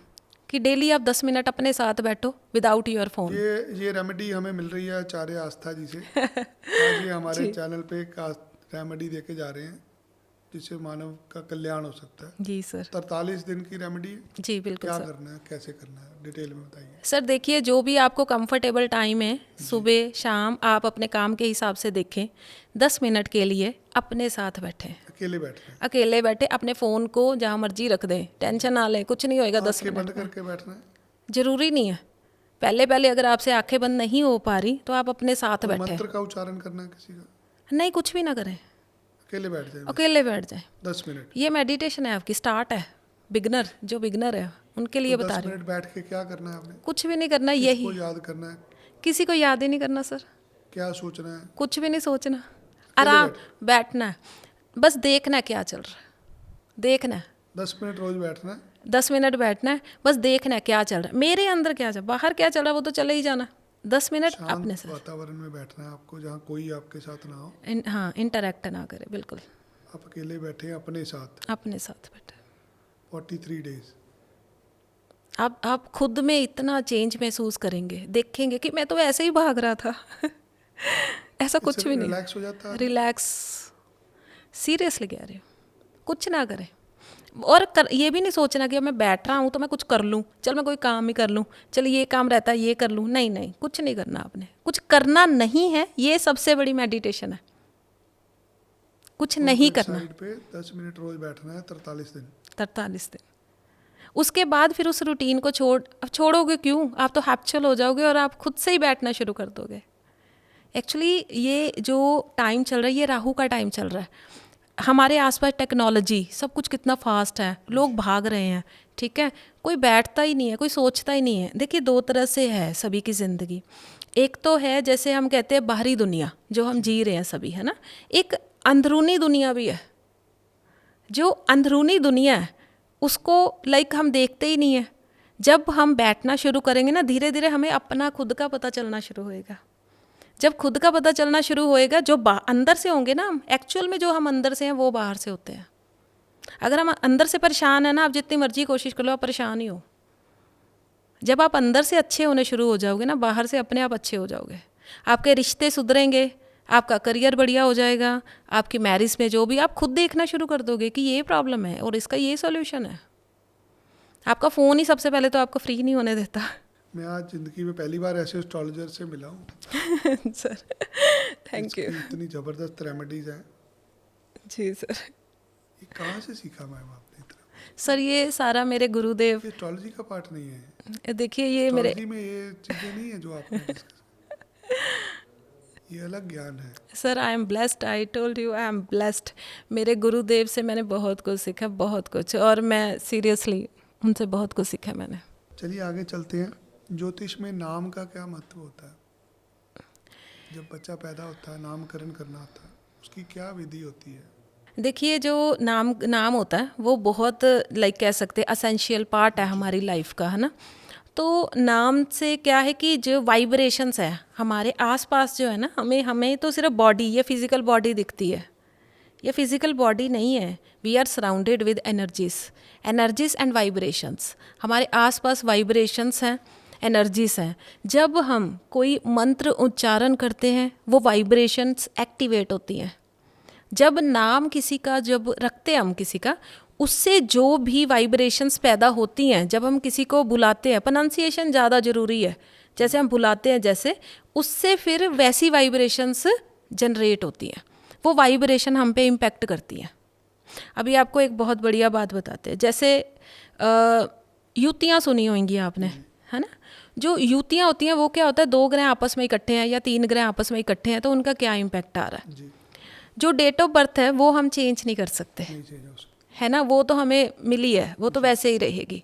Speaker 2: कि डेली आप 10 मिनट अपने साथ बैठो विदाउट योर फोन।
Speaker 1: ये रेमेडी हमें मिल रही है आचार्य आस्था जी से। आज ये हमारे चैनल पे एक रेमेडी देके जा रहे हैं जिससे मानव का कल्याण हो सकता है।
Speaker 2: जी सर।
Speaker 1: 43 दिन की रेमेडी।
Speaker 2: जी बिल्कुल
Speaker 1: क्या
Speaker 2: सर।
Speaker 1: करना है, कैसे करना है, डिटेल में बताइए।
Speaker 2: सर देखिए, जो भी आपको कंफर्टेबल टाइम है, सुबह शाम, आप अपने काम के हिसाब से देखें, 10 मिनट के लिए अपने साथ बैठें। अकेले बैठे अपने फ़ोन को जहाँ मर्जी रख दें, टेंशन ना लें, कुछ नहीं होएगा। 10 मिनट
Speaker 1: बंद करके बैठना है,
Speaker 2: जरूरी नहीं है। पहले अगर आपसे आंखें बंद नहीं हो पा रही तो आप अपने साथ बैठें।
Speaker 1: मंत्र का उच्चारण करना है किसी का?
Speaker 2: नहीं, कुछ भी ना करें,
Speaker 1: अकेले बैठ जाए,
Speaker 2: अकेले बैठ जाए।
Speaker 1: 10 मिनट
Speaker 2: ये मेडिटेशन है आपकी, स्टार्ट है। बिगनर, जो बिगनर है उनके लिए बता रही हूँ।
Speaker 1: 10 मिनट बैठ के क्या करना है आपने?
Speaker 2: कुछ भी नहीं करना, यही
Speaker 1: याद करना है।
Speaker 2: किसी को याद ही नहीं करना सर।
Speaker 1: क्या सोचना है?
Speaker 2: कुछ भी नहीं सोचना, आराम बैठना है, बस देखना क्या चल रहा है, देखना है।
Speaker 1: 10 मिनट रोज बैठना है,
Speaker 2: 10 मिनट बैठना है, बस देखना है क्या चल रहा है, मेरे अंदर क्या चल रहा है, बाहर क्या चल रहा है वो तो चले ही जाना। 10 मिनट अपने साथ
Speaker 1: वातावरण में बैठना है आपको जहाँ कोई आपके साथ ना हो।
Speaker 2: हाँ, इंटरेक्ट ना करे, बिल्कुल।
Speaker 1: आप अकेले बैठे हैं अपने साथ
Speaker 2: अपने साथ बैठे।
Speaker 1: 43 डेज।
Speaker 2: आप खुद में इतना चेंज महसूस करेंगे, देखेंगे कि मैं तो ऐसे ही भाग रहा था ऐसा कुछ भी नहीं।
Speaker 1: रिलैक्स हो जाता है।
Speaker 2: रिलैक्स, सीरियसली कह रही हूँ, कुछ ना करें और ये भी नहीं सोचना कि अब मैं बैठ रहा हूँ तो मैं कुछ कर लूँ, चल मैं कोई काम ही कर लूँ, चल ये काम रहता है ये कर लूँ। नहीं नहीं, कुछ नहीं करना, आपने कुछ करना नहीं है, ये सबसे बड़ी मेडिटेशन है, कुछ नहीं करना।
Speaker 1: साइड पे 10 मिनट रोज बैठना है 43 दिन।
Speaker 2: 43 दिन। उसके बाद फिर उस रूटीन को अब छोड़ोगे क्यों, आप तो हैप्चुअल हो जाओगे और आप खुद से ही बैठना शुरू कर दोगे। एक्चुअली ये जो टाइम चल रहा है, ये राहु का टाइम चल रहा है। हमारे आसपास टेक्नोलॉजी सब कुछ कितना फास्ट है, लोग भाग रहे हैं, ठीक है, कोई बैठता ही नहीं है, कोई सोचता ही नहीं है। देखिए, दो तरह से है सभी की ज़िंदगी। एक तो है जैसे हम कहते हैं बाहरी दुनिया जो हम जी रहे हैं सभी, है ना। एक अंदरूनी दुनिया भी है। जो अंदरूनी दुनिया है उसको हम देखते ही नहीं है। जब हम बैठना शुरू करेंगे ना, धीरे धीरे हमें अपना खुद का पता चलना शुरू होएगा। जब खुद का पता चलना शुरू होएगा, जो अंदर से होंगे ना हम, एक्चुअल में जो हम अंदर से हैं वो बाहर से होते हैं। अगर हम अंदर से परेशान है ना, आप जितनी मर्जी कोशिश कर लो, आप परेशान ही हो। जब आप अंदर से अच्छे होने शुरू हो जाओगे ना, बाहर से अपने आप अच्छे हो जाओगे। आपके रिश्ते सुधरेंगे, आपका करियर बढ़िया हो जाएगा, आपकी मैरिज में जो भी, आप खुद देखना शुरू कर दोगे कि ये प्रॉब्लम है और इसका ये सॉल्यूशन है। आपका फ़ोन ही सबसे पहले तो आपको फ्री नहीं होने देता।
Speaker 1: मैं आज ज़िंदगी में पहली बार ऐसे एस्ट्रोलॉजर से मिला हूँ
Speaker 2: सर थैंक यू।
Speaker 1: इतनी ज़बरदस्त रेमेडीज़ हैं।
Speaker 2: जी सर।
Speaker 1: ये कहाँ से सीखा मैम आपने इतना?
Speaker 2: सर ये सारा मेरे गुरुदेव।
Speaker 1: ये एस्ट्रोलॉजी का पार्ट नहीं है।
Speaker 2: देखिए ये मेरे
Speaker 1: एस्ट्रोलॉजी में ये चीज़ें नहीं है जो आपने डिस्कस, ये अलग ज्ञान है।
Speaker 2: Sir I am blessed, I told you I am blessed. मेरे गुरुदेव से मैंने बहुत कुछ सीखा, बहुत कुछ, और मैं सीरियसली उनसे बहुत कुछ सीखा मैंने।
Speaker 1: चलिए आगे चलते हैं। ज्योतिष में नाम का क्या महत्व होता है? जब बच्चा पैदा होता है, नामकरण करना होता है, उसकी क्या विधि होती है?
Speaker 2: देखिए, जो नाम होता है वो बहुत कह सकते हैं असेंशियल पार्ट है हमारी लाइफ का, है ना। तो नाम से क्या है कि जो वाइब्रेशंस है हमारे आसपास जो है ना, हमें तो सिर्फ बॉडी, ये फिजिकल बॉडी दिखती है। ये फिजिकल बॉडी नहीं है। We are surrounded with energies and vibrations. हमारे आसपास वाइब्रेशंस हैं, एनर्जीज हैं। जब हम कोई मंत्र उच्चारण करते हैं, वो वाइब्रेशंस एक्टिवेट होती हैं। जब नाम किसी का जब रखते हैं हम किसी का, उससे जो भी वाइब्रेशंस पैदा होती हैं, जब हम किसी को बुलाते हैं, प्रोनाउंसिएशन ज़्यादा ज़रूरी है, जैसे हम बुलाते हैं जैसे, उससे फिर वैसी वाइब्रेशंस जनरेट होती हैं। वो वाइब्रेशन हम पे इम्पेक्ट करती हैं। अभी आपको एक बहुत बढ़िया बात बताते हैं, जैसे युतियाँ सुनी होंगी आपने, है ना। जो युतियाँ होती हैं वो क्या होता है, 2 ग्रह आपस में इकट्ठे हैं या 3 ग्रह आपस में इकट्ठे हैं, तो उनका क्या इम्पैक्ट आ रहा है।
Speaker 1: जी।
Speaker 2: जो डेट ऑफ बर्थ है वो हम चेंज नहीं कर सकते, है ना, वो तो हमें मिली है, वो तो वैसे ही रहेगी।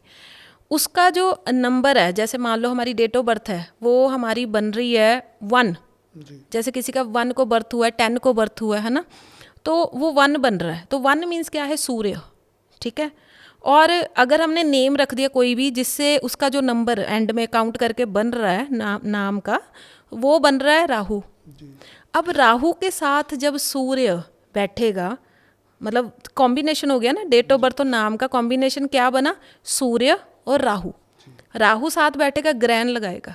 Speaker 2: उसका जो नंबर है, जैसे मान लो हमारी डेट ऑफ बर्थ है, वो हमारी बन रही है 1, जैसे किसी का 1 को बर्थ हुआ है, 10 को बर्थ हुआ है ना, तो वो 1 बन रहा है। तो 1 मीन्स क्या है, सूर्य, ठीक है। और अगर हमने नेम रख दिया कोई भी, जिससे उसका जो नंबर एंड में काउंट करके बन रहा है नाम का, वो बन रहा है राहु। अब राहु के साथ जब सूर्य बैठेगा, मतलब कॉम्बिनेशन हो गया ना, डेट ऑफ बर्थ और नाम का कॉम्बिनेशन क्या बना, सूर्य और राहु। राहु साथ बैठेगा, ग्रहण लगाएगा,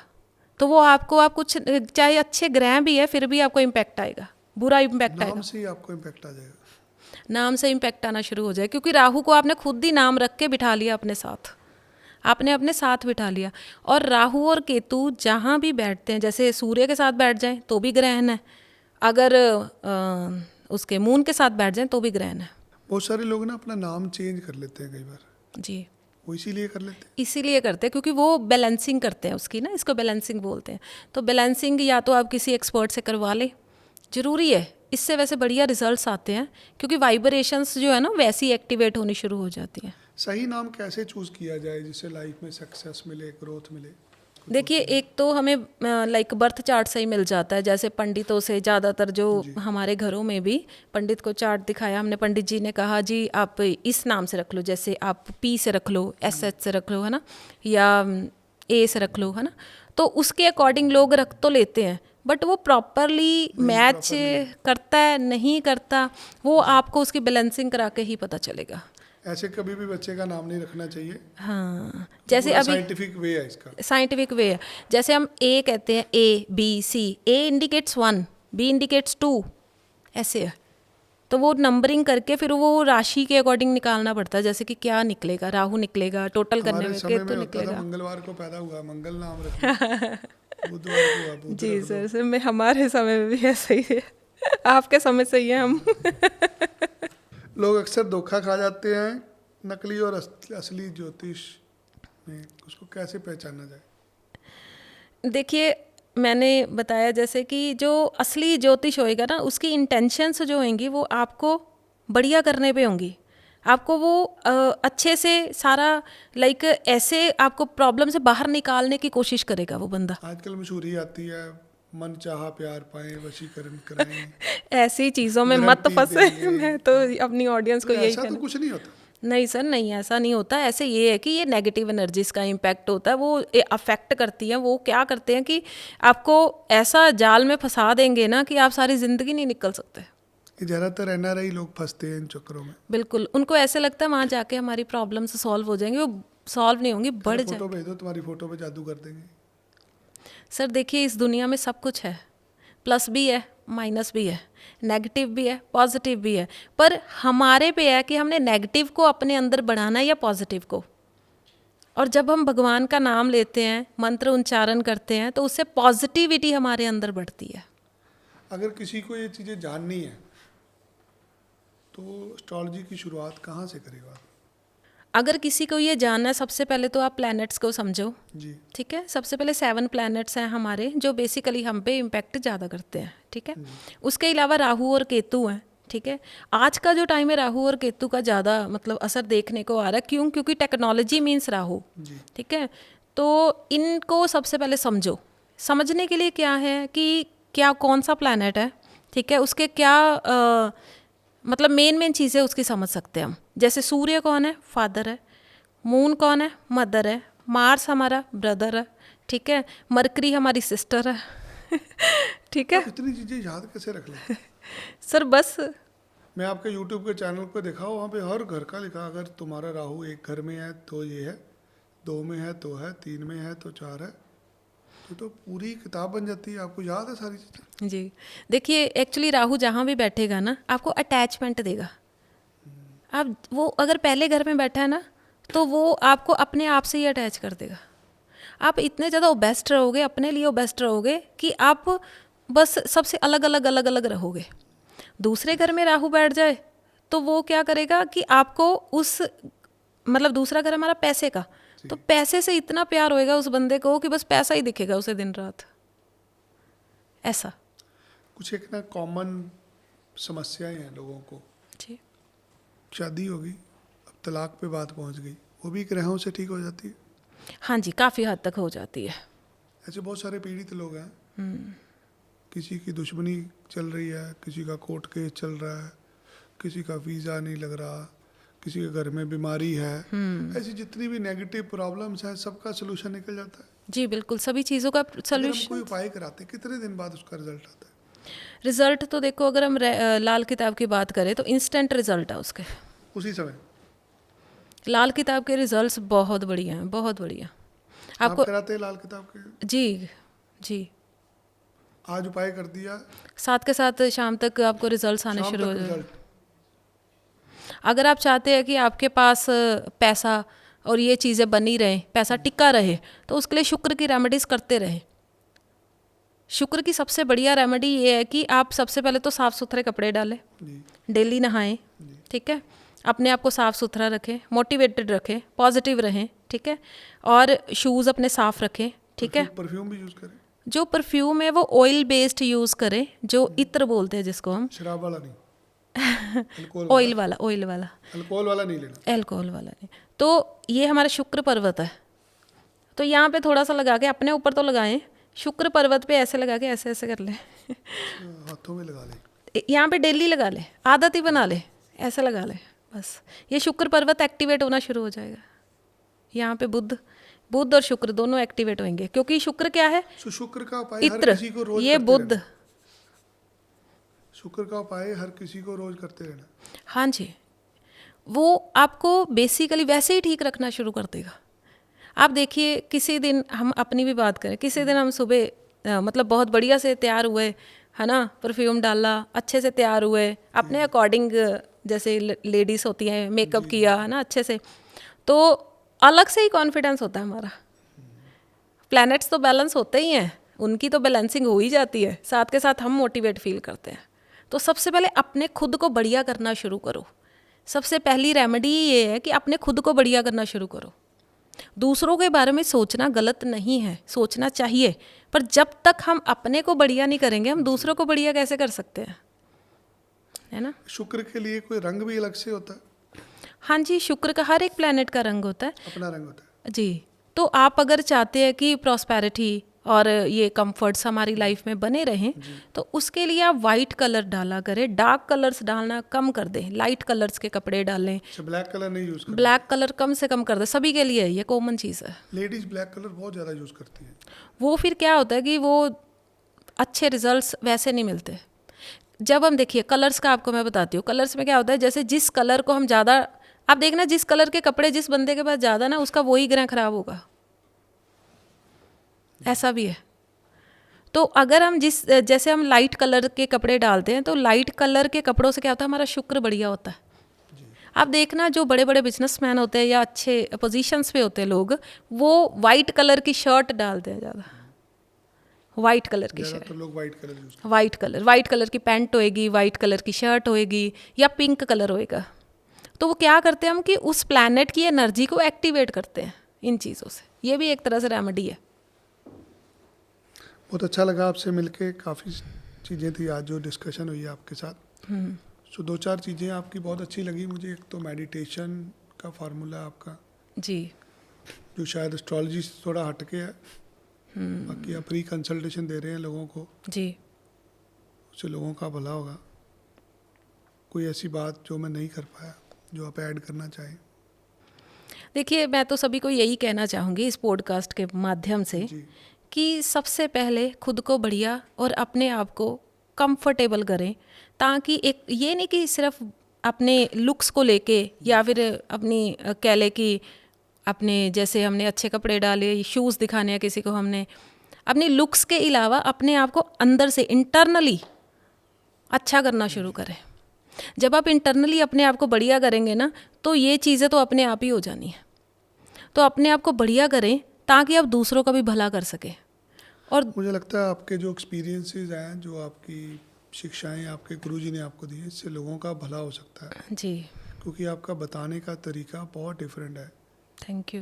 Speaker 2: तो वो आप कुछ, चाहे अच्छे ग्रह भी है फिर भी आपको इम्पैक्ट आएगा, बुरा इम्पैक्ट आएगा।
Speaker 1: नाम से ही आपको इम्पैक्ट आ जाएगा।
Speaker 2: नाम से इम्पैक्ट आना शुरू हो जाए, क्योंकि राहु को आपने खुद ही नाम रख के बिठा लिया अपने साथ, आपने अपने साथ बिठा लिया। और राहु और केतु जहाँ भी बैठते हैं, जैसे सूर्य के साथ बैठ जाएं तो भी ग्रहण है, अगर उसके मून के साथ बैठ जाएं तो भी ग्रहण है।
Speaker 1: बहुत सारे लोग ना अपना नाम चेंज कर लेते हैं कई बार।
Speaker 2: जी,
Speaker 1: वो इसीलिए कर लेते हैं।
Speaker 2: इसीलिए करते हैं क्योंकि वो बैलेंसिंग करते हैं उसकी ना, इसको बैलेंसिंग बोलते हैं। तो बैलेंसिंग या तो आप किसी एक्सपर्ट से करवा लें, ज़रूरी है, इससे वैसे बढ़िया रिजल्ट्स आते हैं, क्योंकि वाइब्रेशंस जो है ना वैसी एक्टिवेट होनी शुरू हो जाती हैं।
Speaker 1: सही नाम कैसे चूज़ किया जाए जिससे लाइफ में सक्सेस मिले, ग्रोथ मिले?
Speaker 2: देखिए, एक तो हमें बर्थ चार्ट से ही मिल जाता है, जैसे पंडितों से ज़्यादातर, जो हमारे घरों में भी पंडित को चार्ट दिखाया हमने, पंडित जी ने कहा जी आप इस नाम से रख लो, जैसे आप पी से रख लो, SH से रख लो, है ना, या A से रख लो, है ना। तो उसके अकॉर्डिंग लोग रख तो लेते हैं, बट वो प्रॉपरली मैच करता है नहीं करता, वो आपको उसकी बैलेंसिंग करा के ही पता चलेगा।
Speaker 1: ऐसे कभी भी बच्चे का नाम नहीं रखना चाहिए।
Speaker 2: हाँ, जैसे
Speaker 1: पूरा
Speaker 2: अभी
Speaker 1: साइंटिफिक वे है इसका।
Speaker 2: साइंटिफिक वे है, जैसे हम ए कहते हैं, A B C, A indicates 1, B indicates 2, ऐसे है। तो वो नंबरिंग करके फिर वो राशि के अकॉर्डिंग निकालना पड़ता है, जैसे कि क्या निकलेगा, राहु निकलेगा, टोटल करने
Speaker 1: हमारे
Speaker 2: में
Speaker 1: समय
Speaker 2: केतु
Speaker 1: में होता था
Speaker 2: निकलेगा।
Speaker 1: मंगलवार को पैदा हुआ मंगल नाम रखना, बुधवार को हुआ बुध
Speaker 2: जी
Speaker 1: रख दो।
Speaker 2: सर, मैं हमारे समय में भी ऐसा ही है, आपके समय से ही है हम।
Speaker 1: लोग अक्सर धोखा खा जाते हैं नकली और असली ज्योतिष में, उसको कैसे पहचाना जाए?
Speaker 2: देखिए, मैंने बताया जैसे कि जो असली ज्योतिष होएगा ना, उसकी इंटेंशंस जो होंगी वो आपको बढ़िया करने पे होंगी, आपको वो अच्छे से सारा लाइक ऐसे आपको प्रॉब्लम से बाहर निकालने की कोशिश करेगा वो बंदा।
Speaker 1: आजकल मशहूरी आती है, मन चाहा प्यार पाए, वशीकरण कराएं,
Speaker 2: ऐसी चीज़ों में मत
Speaker 1: गारंटी
Speaker 2: फंसे।
Speaker 1: देंगे।
Speaker 2: मैं तो अपनी ऑडियंस को
Speaker 1: तो
Speaker 2: यही
Speaker 1: ऐसा तो
Speaker 2: कहना,
Speaker 1: कुछ नहीं होता।
Speaker 2: नहीं सर, नहीं ऐसा नहीं होता। ऐसे ये है कि ये नेगेटिव एनर्जीज का इम्पैक्ट होता है, वो अफेक्ट करती हैं। वो क्या करते हैं कि आपको ऐसा जाल में फंसा देंगे ना कि आप सारी ज़िंदगी नहीं निकल सकते।
Speaker 1: ये ज़्यादातर एनआरआई लोग फंसते हैं इन चक्करों में।
Speaker 2: बिल्कुल, उनको ऐसे लगता है वहाँ जाके हमारी प्रॉब्लम्स सॉल्व हो जाएंगी, वो सॉल्व नहीं होंगी, बढ़
Speaker 1: फोटो
Speaker 2: जाएंगी।
Speaker 1: भेज दो, तुम्हारी फोटो पे जादू कर देंगे।
Speaker 2: सर देखिए, इस दुनिया में सब कुछ है, प्लस भी है, माइनस भी है, नेगेटिव भी है, पॉजिटिव भी है, पर हमारे पे है कि हमने नेगेटिव को अपने अंदर बढ़ाना है या पॉजिटिव को। और जब हम भगवान का नाम लेते हैं, मंत्र उच्चारण करते हैं, तो उससे पॉजिटिविटी हमारे अंदर बढ़ती है।
Speaker 1: अगर किसी को ये चीज़ें जाननी है तो एस्ट्रोलॉजी की शुरुआत कहाँ से करेगा?
Speaker 2: अगर किसी को ये जानना है, सबसे पहले तो आप प्लैनेट्स को समझो।
Speaker 1: जी।
Speaker 2: ठीक है, सबसे पहले 7 प्लैनेट्स हैं हमारे जो बेसिकली हम पे इम्पैक्ट ज़्यादा करते हैं। ठीक है, उसके अलावा राहु और केतु हैं। ठीक है, आज का जो टाइम है राहु और केतु का ज़्यादा मतलब असर देखने को आ रहा है। क्यों? क्योंकि टेक्नोलॉजी मीन्स राहु।
Speaker 1: जी।
Speaker 2: ठीक है, तो इनको सबसे पहले समझो। समझने के लिए क्या है कि क्या कौन सा प्लैनेट है, ठीक है, उसके क्या मतलब मेन चीज़ें उसकी समझ सकते हैं हम। जैसे सूर्य कौन है? फादर है। मून कौन है? मदर है। मार्स हमारा ब्रदर है। ठीक है, मरकरी हमारी सिस्टर है। ठीक है
Speaker 1: आप इतनी चीज़ें याद कैसे रख लें?
Speaker 2: सर, बस
Speaker 1: मैं आपके यूट्यूब के चैनल पे देखा, वहाँ पे हर घर का लिखा, अगर तुम्हारा राहु एक घर में है तो ये है, 2 में है तो है, 3 में है तो 4 है, तो पूरी किताब बन जाती है। आपको याद है सारी चीज़ें?
Speaker 2: जी। देखिए, एक्चुअली राहु जहाँ भी बैठेगा ना, आपको अटैचमेंट देगा। आप वो अगर पहले घर में बैठा है ना, तो वो आपको अपने आप से ही अटैच कर देगा। आप इतने ज़्यादा ओबेस्ट रहोगे, अपने लिए ओबेस्ट रहोगे कि आप बस सबसे अलग अलग अलग अलग रहोगे। दूसरे घर में राहु बैठ जाए तो वो क्या करेगा कि आपको उस मतलब दूसरा घर हमारा पैसे का, तो पैसे से इतना प्यार होएगा उस बंदे को कि बस पैसा ही दिखेगा उसे दिन रात। ऐसा
Speaker 1: कुछ एक ना कॉमन समस्याएं हैं लोगों को।
Speaker 2: जी।
Speaker 1: शादी होगी, अब तलाक पे बात पहुंच गई, वो भी ग्रहों से ठीक हो जाती है।
Speaker 2: हाँ जी, काफ़ी हद तक हो जाती है।
Speaker 1: ऐसे बहुत सारे पीड़ित लोग हैं, किसी की दुश्मनी चल रही है, किसी का कोर्ट केस चल रहा है, किसी का वीज़ा नहीं लग रहा, किसी के घर में बीमारी है, ऐसी जितनी भी नेगेटिव प्रॉब्लम्स हैं सबका सोल्यूशन निकल जाता है।
Speaker 2: जी बिल्कुल, सभी चीज़ों का
Speaker 1: अगर हम
Speaker 2: सोल्यूशन।
Speaker 1: कोई उपाय कराते हैं, कितने दिन बाद उसका रिजल्ट आता है?
Speaker 2: रिजल्ट तो देखो, अगर हम लाल किताब की बात करें तो इंस्टेंट रिजल्ट है उसके।
Speaker 1: उसी समय
Speaker 2: लाल किताब के रिजल्ट्स बहुत बढ़िया हैं, बहुत बढ़िया।
Speaker 1: आप
Speaker 2: आपको
Speaker 1: कराते हैं लाल किताब के?
Speaker 2: जी जी,
Speaker 1: आज उपाय कर दिया,
Speaker 2: साथ के साथ शाम तक आपको रिजल्ट्स आने
Speaker 1: शाम
Speaker 2: शुरू हो
Speaker 1: तक
Speaker 2: जाए।
Speaker 1: रिजल्ट।
Speaker 2: अगर आप चाहते हैं कि आपके पास पैसा और ये चीज़ें बनी रहें, पैसा टिका रहे, तो उसके लिए शुक्र की रेमेडीज़ करते रहें। शुक्र की सबसे बढ़िया रेमेडी ये है कि आप सबसे पहले तो साफ़ सुथरे कपड़े डालें,
Speaker 1: जी।
Speaker 2: डेली नहाएं। ठीक है, अपने आप को साफ़ सुथरा रखें, मोटिवेटेड रखें, पॉजिटिव रहें। ठीक है, और शूज़ अपने साफ़ रखें। ठीक है,
Speaker 1: परफ्यूम भी यूज करें?
Speaker 2: जो परफ्यूम है वो ऑयल बेस्ड यूज़ करें, जो इत्र बोलते हैं जिसको हम।
Speaker 1: शराब वाला नहीं, अल्कोहल
Speaker 2: ऑयल वाला, ऑयल वाला,
Speaker 1: अल्कोहल वाला नहीं लेना।
Speaker 2: अल्कोहल वाला नहीं। तो ये हमारा शुक्र पर्वत है, तो यहाँ पे थोड़ा सा लगा के अपने ऊपर तो लगाएं, शुक्र पर्वत पे ऐसे लगा के ऐसे ऐसे कर लें।
Speaker 1: हाथों में लगा ले।
Speaker 2: यहाँ पे डेली लगा ले, आदत ही बना ले, ऐसे लगा ले, बस ये शुक्र पर्वत एक्टिवेट होना शुरू हो जाएगा। यहाँ पे बुध बुध और शुक्र दोनों एक्टिवेट होंगे, क्योंकि शुक्र क्या है?
Speaker 1: सो शुक्र का उपाय हर
Speaker 2: पितृ।
Speaker 1: किसी को रोज
Speaker 2: ये
Speaker 1: करते
Speaker 2: बुध।
Speaker 1: रहना। शुक्र का उपाय हर किसी को रोज करते रहना।
Speaker 2: हाँ जी, वो आपको बेसिकली वैसे ही ठीक रखना शुरू कर देगा। आप देखिए, किसी दिन हम अपनी भी बात करें, किसी दिन हम सुबह मतलब बहुत बढ़िया से तैयार हुए, है ना, परफ्यूम डाला, अच्छे से तैयार हुए, अपने अकॉर्डिंग, जैसे लेडीज होती हैं, मेकअप किया, है ना, अच्छे से, तो अलग से ही कॉन्फिडेंस होता है हमारा। प्लैनेट्स तो बैलेंस होते ही हैं, उनकी तो बैलेंसिंग हो ही जाती है, साथ के साथ हम मोटिवेट फील करते हैं। तो सबसे पहले अपने खुद को बढ़िया करना शुरू करो। सबसे पहली रेमेडी ये है कि अपने खुद को बढ़िया करना शुरू करो। दूसरों के बारे में सोचना गलत नहीं है, सोचना चाहिए, पर जब तक हम अपने को बढ़िया नहीं करेंगे, हम दूसरों को बढ़िया कैसे कर सकते हैं, है ना।
Speaker 1: शुक्र के लिए कोई रंग भी अलग से होता है?
Speaker 2: हाँ जी, शुक्र का हर एक प्लैनेट का रंग होता है।
Speaker 1: अपना रंग होता है
Speaker 2: जी। तो आप अगर चाहते हैं कि प्रॉस्पेरिटी और ये कंफर्ट्स हमारी लाइफ में बने रहें, तो उसके लिए आप वाइट कलर डाला करें, डार्क कलर्स डालना कम कर दें, लाइट कलर्स के कपड़े डालें।
Speaker 1: अच्छा, ब्लैक कलर नहीं यूज करते?
Speaker 2: ब्लैक कलर कम से कम कर दें, सभी के लिए ये कॉमन चीज़ है।
Speaker 1: लेडीज ब्लैक कलर बहुत ज़्यादा यूज करती हैं।
Speaker 2: वो फिर क्या होता है कि वो अच्छे रिजल्ट्स वैसे नहीं मिलते। जब हम देखिए कलर्स का, आपको मैं बताती हूँ, कलर्स में क्या होता है, जैसे जिस कलर को हम ज़्यादा, आप देखना जिस कलर के कपड़े जिस बंदे के पास ज़्यादा ना, उसका वही ग्रह खराब होगा, ऐसा भी है। तो अगर हम जैसे हम लाइट कलर के कपड़े डालते हैं, तो लाइट कलर के कपड़ों से क्या होता है, हमारा शुक्र बढ़िया होता है। आप देखना जो बड़े बड़े बिजनेसमैन होते हैं या अच्छे पोजीशंस पे होते हैं लोग, वो वाइट कलर की शर्ट डालते हैं ज़्यादा, वाइट कलर की शर्ट,
Speaker 1: तो लोग वाइट कलर यूज करते
Speaker 2: वाइट कलर की पैंट होएगी, वाइट कलर की शर्ट होएगी, या पिंक कलर होएगा। तो वो क्या करते हैं हम कि उस प्लैनेट की एनर्जी को एक्टिवेट करते हैं इन चीज़ों से। ये भी एक तरह से रेमेडी है।
Speaker 1: बहुत अच्छा लगा आपसे मिलके, काफ़ी चीज़ें थी आज जो डिस्कशन हुई है आपके साथ। सो 2-4 चीज़ें आपकी बहुत अच्छी लगी मुझे। एक तो मेडिटेशन का फार्मूला आपका,
Speaker 2: जी
Speaker 1: जो शायद एस्ट्रोलॉजी से थोड़ा हटके है। बाकी आप फ्री कंसल्टेशन दे रहे हैं लोगों को,
Speaker 2: जी।
Speaker 1: उससे लोगों का भला होगा। कोई ऐसी बात जो मैं नहीं कर पाया जो आप ऐड करना चाहें?
Speaker 2: देखिए, मैं तो सभी को यही कहना चाहूँगी इस पॉडकास्ट के माध्यम से
Speaker 1: जी,
Speaker 2: कि सबसे पहले खुद को बढ़िया और अपने आप को कंफर्टेबल करें, ताकि एक ये नहीं कि सिर्फ अपने लुक्स को लेके या फिर अपनी कह ले कि अपने जैसे हमने अच्छे कपड़े डाले, शूज़ दिखाने हैं किसी को, हमने अपनी लुक्स के अलावा अपने आप को अंदर से इंटरनली अच्छा करना शुरू करें। जब आप इंटरनली अपने आप को बढ़िया करेंगे ना, तो ये चीज़ें तो अपने आप ही हो जानी है। तो अपने आप को बढ़िया करें ताकि आप दूसरों का भी भला कर सकें। और
Speaker 1: मुझे लगता है आपके जो एक्सपीरियंसेस हैं, जो आपकी शिक्षाएं आपके गुरुजी ने आपको दी, इससे लोगों का भला हो सकता है।
Speaker 2: जी,
Speaker 1: क्योंकि आपका बताने का तरीका बहुत डिफरेंट है।
Speaker 2: Thank you.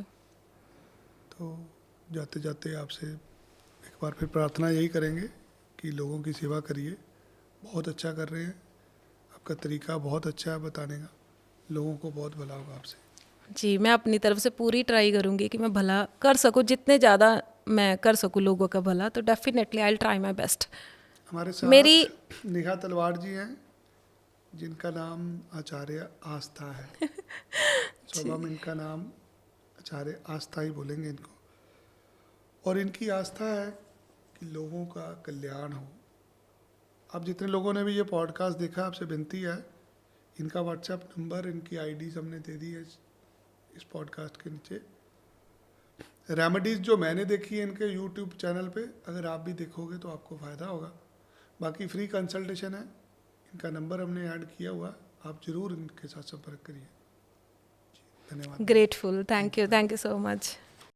Speaker 1: तो जाते जाते आपसे एक बार फिर प्रार्थना यही करेंगे कि लोगों की सेवा करिए। बहुत अच्छा कर रहे हैं, आपका तरीका बहुत अच्छा है बताने का, लोगों को बहुत भला होगा आपसे।
Speaker 2: जी, मैं अपनी तरफ से पूरी ट्राई करूँगी कि मैं भला कर सकूँ, जितने ज़्यादा मैं कर सकूँ लोगों का भला, तो definitely I will try my best.
Speaker 1: हमारे साथ
Speaker 2: मेरी
Speaker 1: नेहा तलवार जी हैं, जिनका नाम आचार्य आस्था है। तो अब हम इनका नाम आचार्य आस्था ही बोलेंगे इनको। और इनकी आस्था है कि लोगों का कल्याण हो। अब जितने लोगों ने भी ये पॉडकास्ट देखा, आपसे विनती है, इनका व्हाट्सएप नंबर, इनकी आईडीज हमने दे दी है इस पॉडकास्ट के नीचे। रेमेडीज़ जो मैंने देखी है इनके यूट्यूब चैनल पे, अगर आप भी देखोगे तो आपको फ़ायदा होगा। बाकी फ्री कंसल्टेशन है, इनका नंबर हमने ऐड किया हुआ, आप ज़रूर इनके साथ संपर्क करिए। जी, धन्यवाद।
Speaker 2: Grateful, thank you so much.